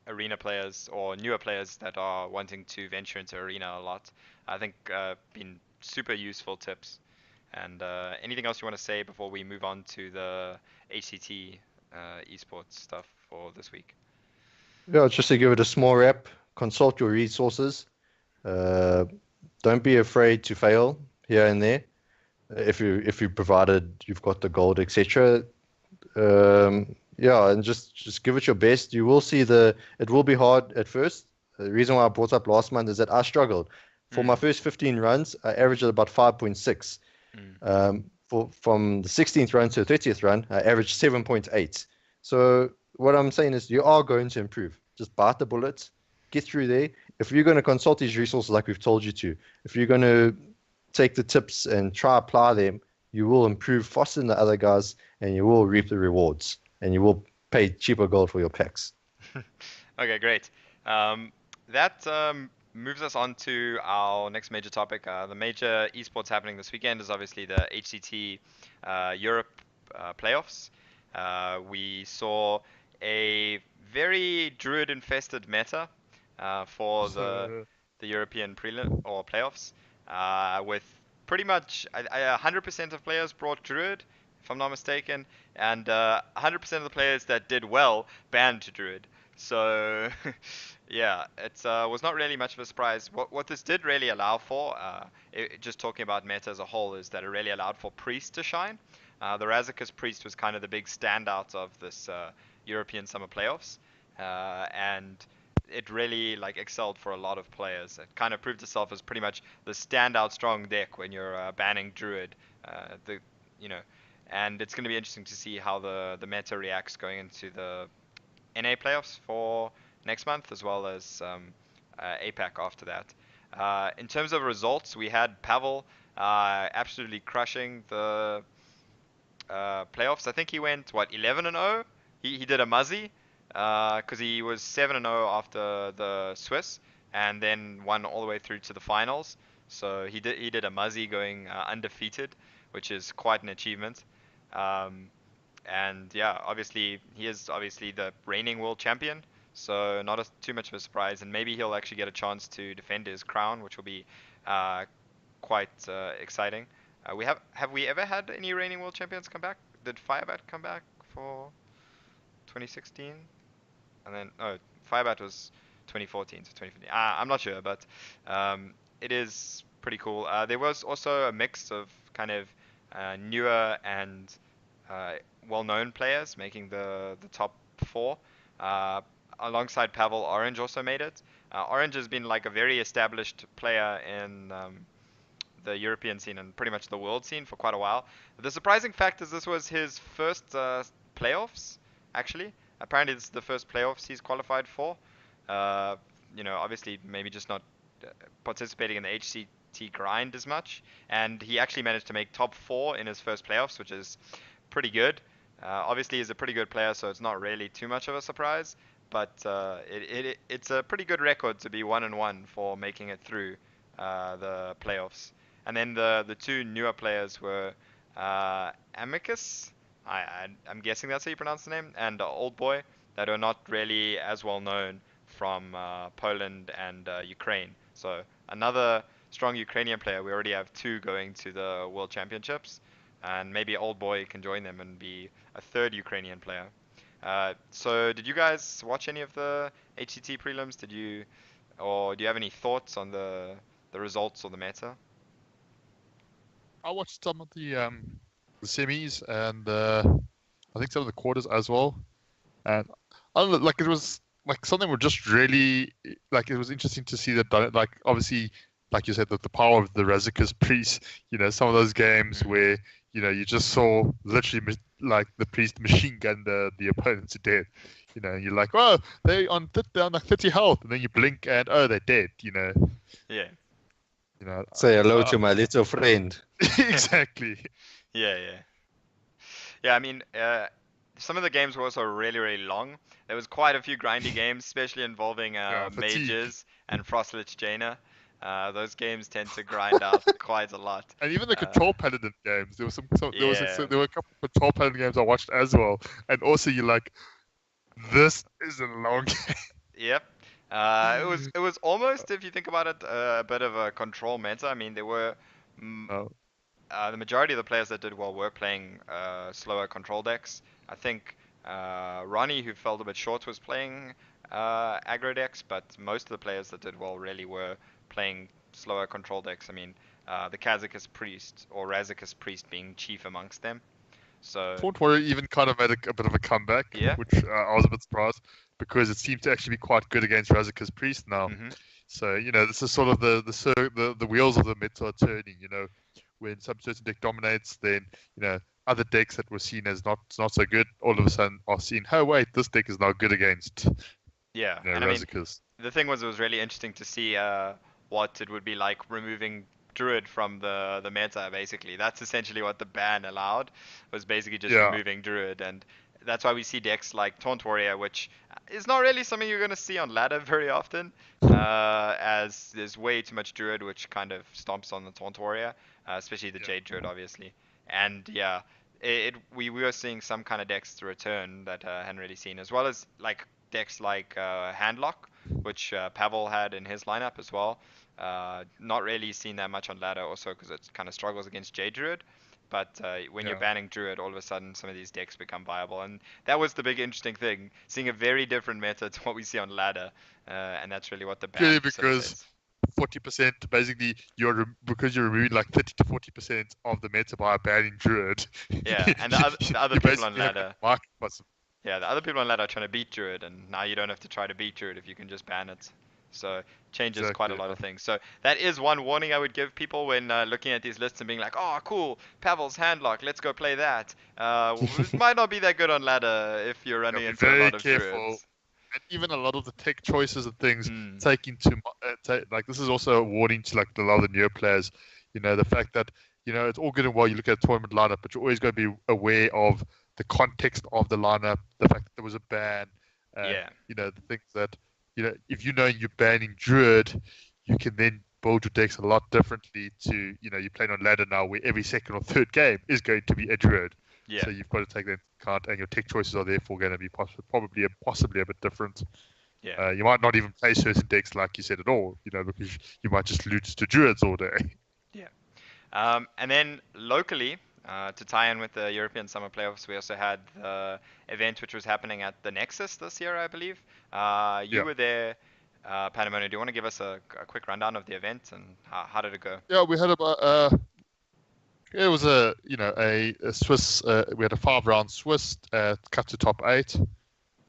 arena players or newer players that are wanting to venture into arena a lot. I think been super useful tips. And anything else you want to say before we move on to the HCT esports stuff for this week? Yeah, just to give it a small wrap, consult your resources. Uh, don't be afraid to fail here and there. If you provided you've got the gold, etc. Yeah, and just give it your best. You will see it will be hard at first. The reason why I brought up last month is that I struggled. For my Mm, first 15 runs, I averaged at about 5.6. mm, From the 16th run to the 30th run, I averaged 7.8. So what I'm saying is you are going to improve. Just bite the bullets, get through there. If you're going to consult these resources like we've told you to, if you're going to take the tips and try apply them, you will improve faster than the other guys, and you will reap the rewards, and you will pay cheaper gold for your packs. Okay, great. That moves us on to our next major topic. The major esports happening this weekend is obviously the HCT Europe playoffs. We saw a very druid-infested meta for the European prelim or playoffs, with pretty much 100% of players brought druid, if I'm not mistaken, and 100% of the players that did well banned druid. So, yeah, it was not really much of a surprise. What this did really allow for, just talking about meta as a whole, is that it really allowed for priest to shine. The Razakis priest was kind of the big standout of this European summer playoffs, and it really like excelled for a lot of players. It kind of proved itself as pretty much the standout strong deck when you're banning druid. The you know, and it's going to be interesting to see how the meta reacts going into the NA playoffs for next month, as well as APAC after that. In terms of results, we had Pavel absolutely crushing the playoffs. I think he went what 11 and 0. He did a muzzy because he was 7 and 0 after the Swiss, and then won all the way through to the finals. So he did a muzzy going undefeated, which is quite an achievement. Um, and yeah, obviously he is obviously the reigning world champion, so not too much of a surprise. And maybe he'll actually get a chance to defend his crown, which will be uh, quite exciting. Have we ever had any reigning world champions come back? Did Firebat come back for 2016? And then Firebat was 2014 to 2015. I'm not sure, but it is pretty cool. There was also a mix of kind of newer and uh, well-known players making the top four. Uh, Alongside Pavel, Orange also made it. Orange has been like a very established player in the European scene and pretty much the world scene for quite a while. The surprising fact is this was his first playoffs, actually. Apparently, this is the first playoffs he's qualified for. Uh, Obviously, maybe just not participating in the HCT grind as much. And he actually managed to make top four in his first playoffs, which is pretty good. Obviously, he's a pretty good player, so it's not really too much of a surprise. But it's a pretty good record to be 1-1 for making it through the playoffs. And then the two newer players were Amicus, I'm guessing that's how you pronounce the name, and Old Boy, that are not really as well known from Poland and Ukraine. So another strong Ukrainian player. We already have two going to the World Championships, and maybe Old Boy can join them and be a third Ukrainian player. So did you guys watch any of the HCT prelims? Or do you have any thoughts on the results or the meta? I watched some of the semis and I think some of the quarters as well, and I don't know, like it was like something were just really like it was interesting to see that like obviously like you said that the power of the Razzica's priest, some of those games where you just saw literally like the priest machine gun the opponent to death. And you're like, oh, they're on like 30 health, and then you blink and oh, they're dead. Yeah. Say hello to my little friend. Exactly. Yeah. I mean, some of the games were also really, really long. There was quite a few grindy games, especially involving mages and Frostlich Jaina. Those games tend to grind out quite a lot. And even the control paladin games, there were a couple of control paladin games I watched as well. And also you're like, this is a long game. Yep. It was almost, if you think about it, a bit of a control meta. I mean, there were the majority of the players that did well were playing slower control decks. I think Ronnie, who fell a bit short, was playing aggro decks, but most of the players that did well really were playing slower control decks. I mean, the Kazakh's Priest or Razzica's Priest being chief amongst them. So Taunt Warrior even kind of made a bit of a comeback, which I was a bit surprised because it seemed to actually be quite good against Razzica's Priest now. Mm-hmm. So this is sort of the wheels of the meta are turning. When some certain deck dominates, then other decks that were seen as not so good all of a sudden are seen. Oh wait, this deck is now good against. Razzica's. I mean, the thing was, it was really interesting to see what it would be like removing Druid from the meta. Basically, that's essentially what the ban allowed, was basically just removing Druid, and that's why we see decks like Taunt Warrior, which is not really something you're going to see on ladder very often, as there's way too much Druid, which kind of stomps on the Taunt Warrior, especially the Jade Druid, obviously. And we were seeing some kind of decks to return that I hadn't really seen, as well as like decks like Handlock, which Pavel had in his lineup as well. Not really seen that much on ladder, also because it kind of struggles against Jade Druid. But when you're banning Druid, all of a sudden some of these decks become viable, and that was the big interesting thing, seeing a very different meta to what we see on ladder, and that's really what the ban. Purely because 40% basically because you're removing like 30 to 40% of the meta by banning Druid. Yeah, and the other people on ladder. Yeah, the other people on ladder are trying to beat Druid, and now you don't have to try to beat Druid if you can just ban it. So changes quite a lot of things. So that is one warning I would give people when looking at these lists and being like, oh, cool, Pavel's Handlock, let's go play that. It might not be that good on ladder if you're running into a lot of Druids. And even a lot of the tech choices and things take into like this is also a warning to like a lot of the newer players. The fact that it's all good and well you look at a tournament lineup, but you're always going to be aware of the context of the lineup, the fact that there was a ban, the things that if you're banning Druid, you can then build your decks a lot differently to you're playing on ladder now where every second or third game is going to be a Druid. Yeah. So you've got to take that into account, and your tech choices are therefore going to be possibly a bit different. Yeah. You might not even play certain decks like you said at all, because you might just loot to Druids all day. Yeah. And then locally, to tie in with the European Summer Playoffs, we also had the event which was happening at the Nexus this year, I believe. You were there, Panamona. Do you want to give us a quick rundown of the event and how did it go? Yeah, we had about it was a Swiss. We had a 5-round Swiss cut to top 8.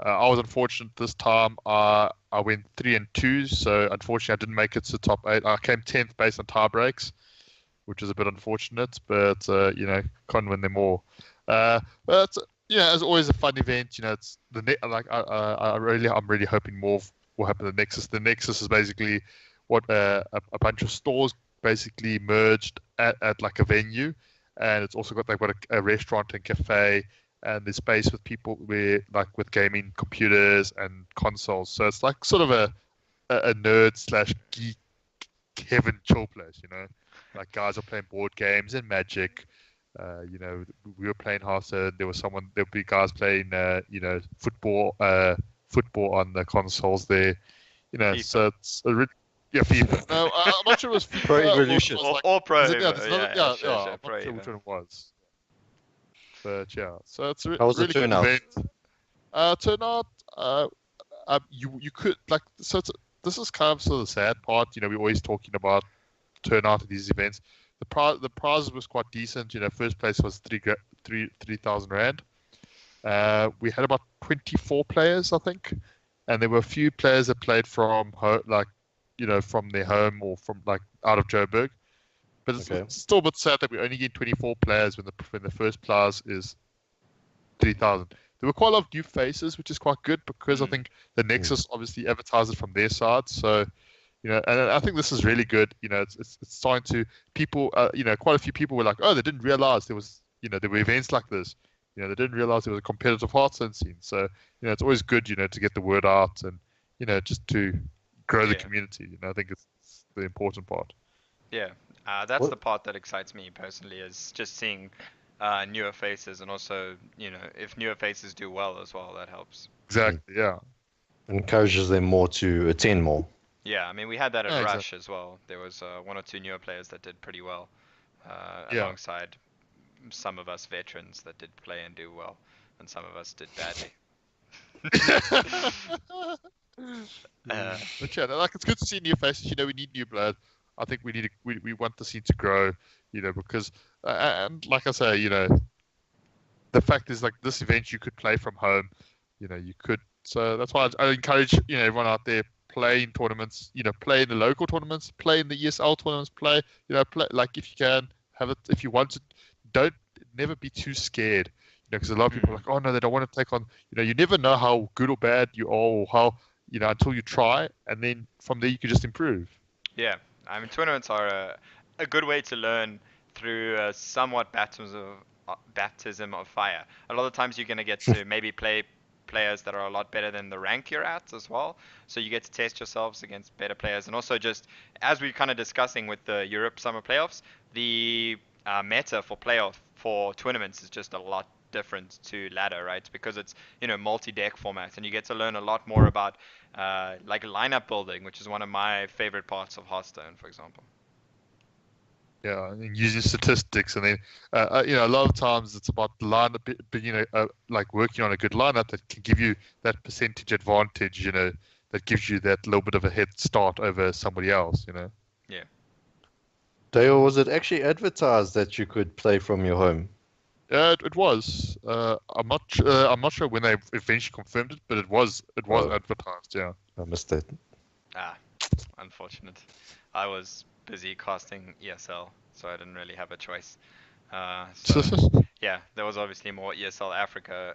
I was unfortunate this time. I went 3-2, so unfortunately I didn't make it to top 8. I came 10th based on tie breaks, which is a bit unfortunate, but can't win them all. But as always, a fun event. It's I'm really hoping more will happen at the Nexus. The Nexus is basically what a bunch of stores basically merged at like a venue, and it's also got a restaurant and cafe and there's space with people with gaming computers and consoles. So it's like sort of a nerd slash geek heaven chill place, Like guys are playing board games and Magic. We were playing Hearthstone. There'll be guys playing, football on the consoles there. FIFA. So it's FIFA. No, I'm not sure it was FIFA Pro Evolution. Or Pro is it- yeah, Evo. there's another- Yeah, yeah, sure, I'm sure, not Pro sure Evo. which one it was. But yeah, so it's a How was the really good turnout? event. Turnout, you could this is kind of sort of the sad part. We're always talking about turnout at these events. The prize was quite decent. First place was 3,000 rand. We had about 24 players, I think, and there were a few players that played from home, from their home or from out of Joburg. But it's still a bit sad that we only get 24 players when the first prize is 3,000. There were quite a lot of new faces, which is quite good because I think the Nexus obviously advertised it from their side. So, and I think this is really good. It's starting to people. Quite a few people were like, oh, they didn't realize there was, there were events like this. They didn't realize there was a competitive Hearthstone scene. So, it's always good, to get the word out and, just to grow the community. I think it's the important part. Yeah, that's the part that excites me personally, is just seeing newer faces, and also, if newer faces do well as well, that helps. Exactly, yeah. Encourages them more to attend more. Yeah, I mean, we had that at Yeah, Rush as well. There was one or two newer players that did pretty well, alongside some of us veterans that did play and do well, and some of us did badly. But yeah, it's good to see new faces. We need new blood. I think we want the scene to grow, because and like I say, the fact is, this event you could play from home, you could. So that's why I encourage everyone out there, play in tournaments, play in the local tournaments, play in the ESL tournaments, play if you can have it, if you want to, never be too scared, because a lot of people are like, oh no, they don't want to take on, you never know how good or bad you are, or how, until you try, and then from there you can just improve. Yeah, I mean, tournaments are a good way to learn through somewhat baptism of fire. A lot of times you're going to get to maybe play players that are a lot better than the rank you're at as well. So you get to test yourselves against better players. And also, just as we're kind of discussing with the Europe Summer Playoffs, the meta for tournaments is just a lot different to ladder, right? Because it's, multi-deck format, and you get to learn a lot more about lineup building, which is one of my favorite parts of Hearthstone, for example. Yeah, and using statistics, and then a lot of times it's about the lineup, working on a good lineup that can give you that percentage advantage, that gives you that little bit of a head start over somebody else, Yeah. Dale, was it actually advertised that you could play from your home? It was. I'm not sure when they eventually confirmed it, but it was advertised. Yeah. I missed it. Unfortunate. I was busy casting ESL, so I didn't really have a choice. Yeah, there was obviously more ESL Africa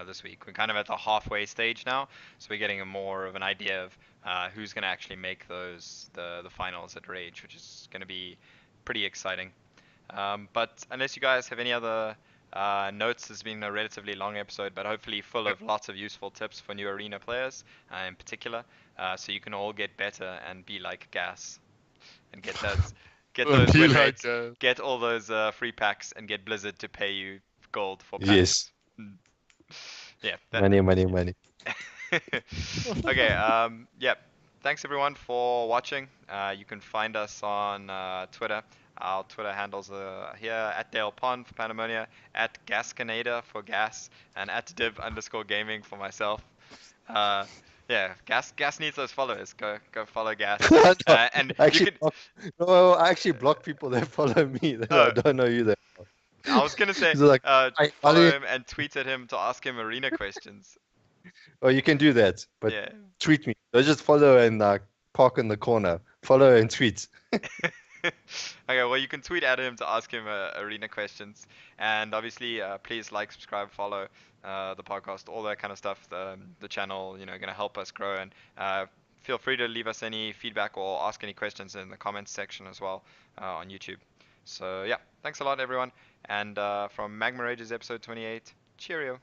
this week. We're kind of at the halfway stage now, so we're getting more of an idea of who's going to actually make the finals at Rage, which is going to be pretty exciting. But unless you guys have any other notes, this has been a relatively long episode, but hopefully full of lots of useful tips for new arena players in particular, so you can all get better and be like Gas and get those win rates, get all those free packs, and get Blizzard to pay you gold for packs. Yes. Yeah. Money. Okay. Yeah. Thanks everyone for watching. You can find us on Twitter. Our Twitter handles are here, at Dale Pond for Panamonia, at Gascanator for Gas, and at div_gaming for myself. Yeah, Gas needs those followers. Go follow Gas. And I actually block people that follow me. I don't know you there. I was gonna say, follow him and tweet at him to ask him arena questions. Oh, you can do that, but yeah. Tweet me. Don't just follow and park in the corner. Follow and tweet. Okay, well, you can tweet at him to ask him arena questions, and obviously please subscribe, follow the podcast, all that kind of stuff. The channel, going to help us grow, and feel free to leave us any feedback or ask any questions in the comments section as well on YouTube. So yeah, thanks a lot everyone, and from Magma Ragers episode 28, Cheerio.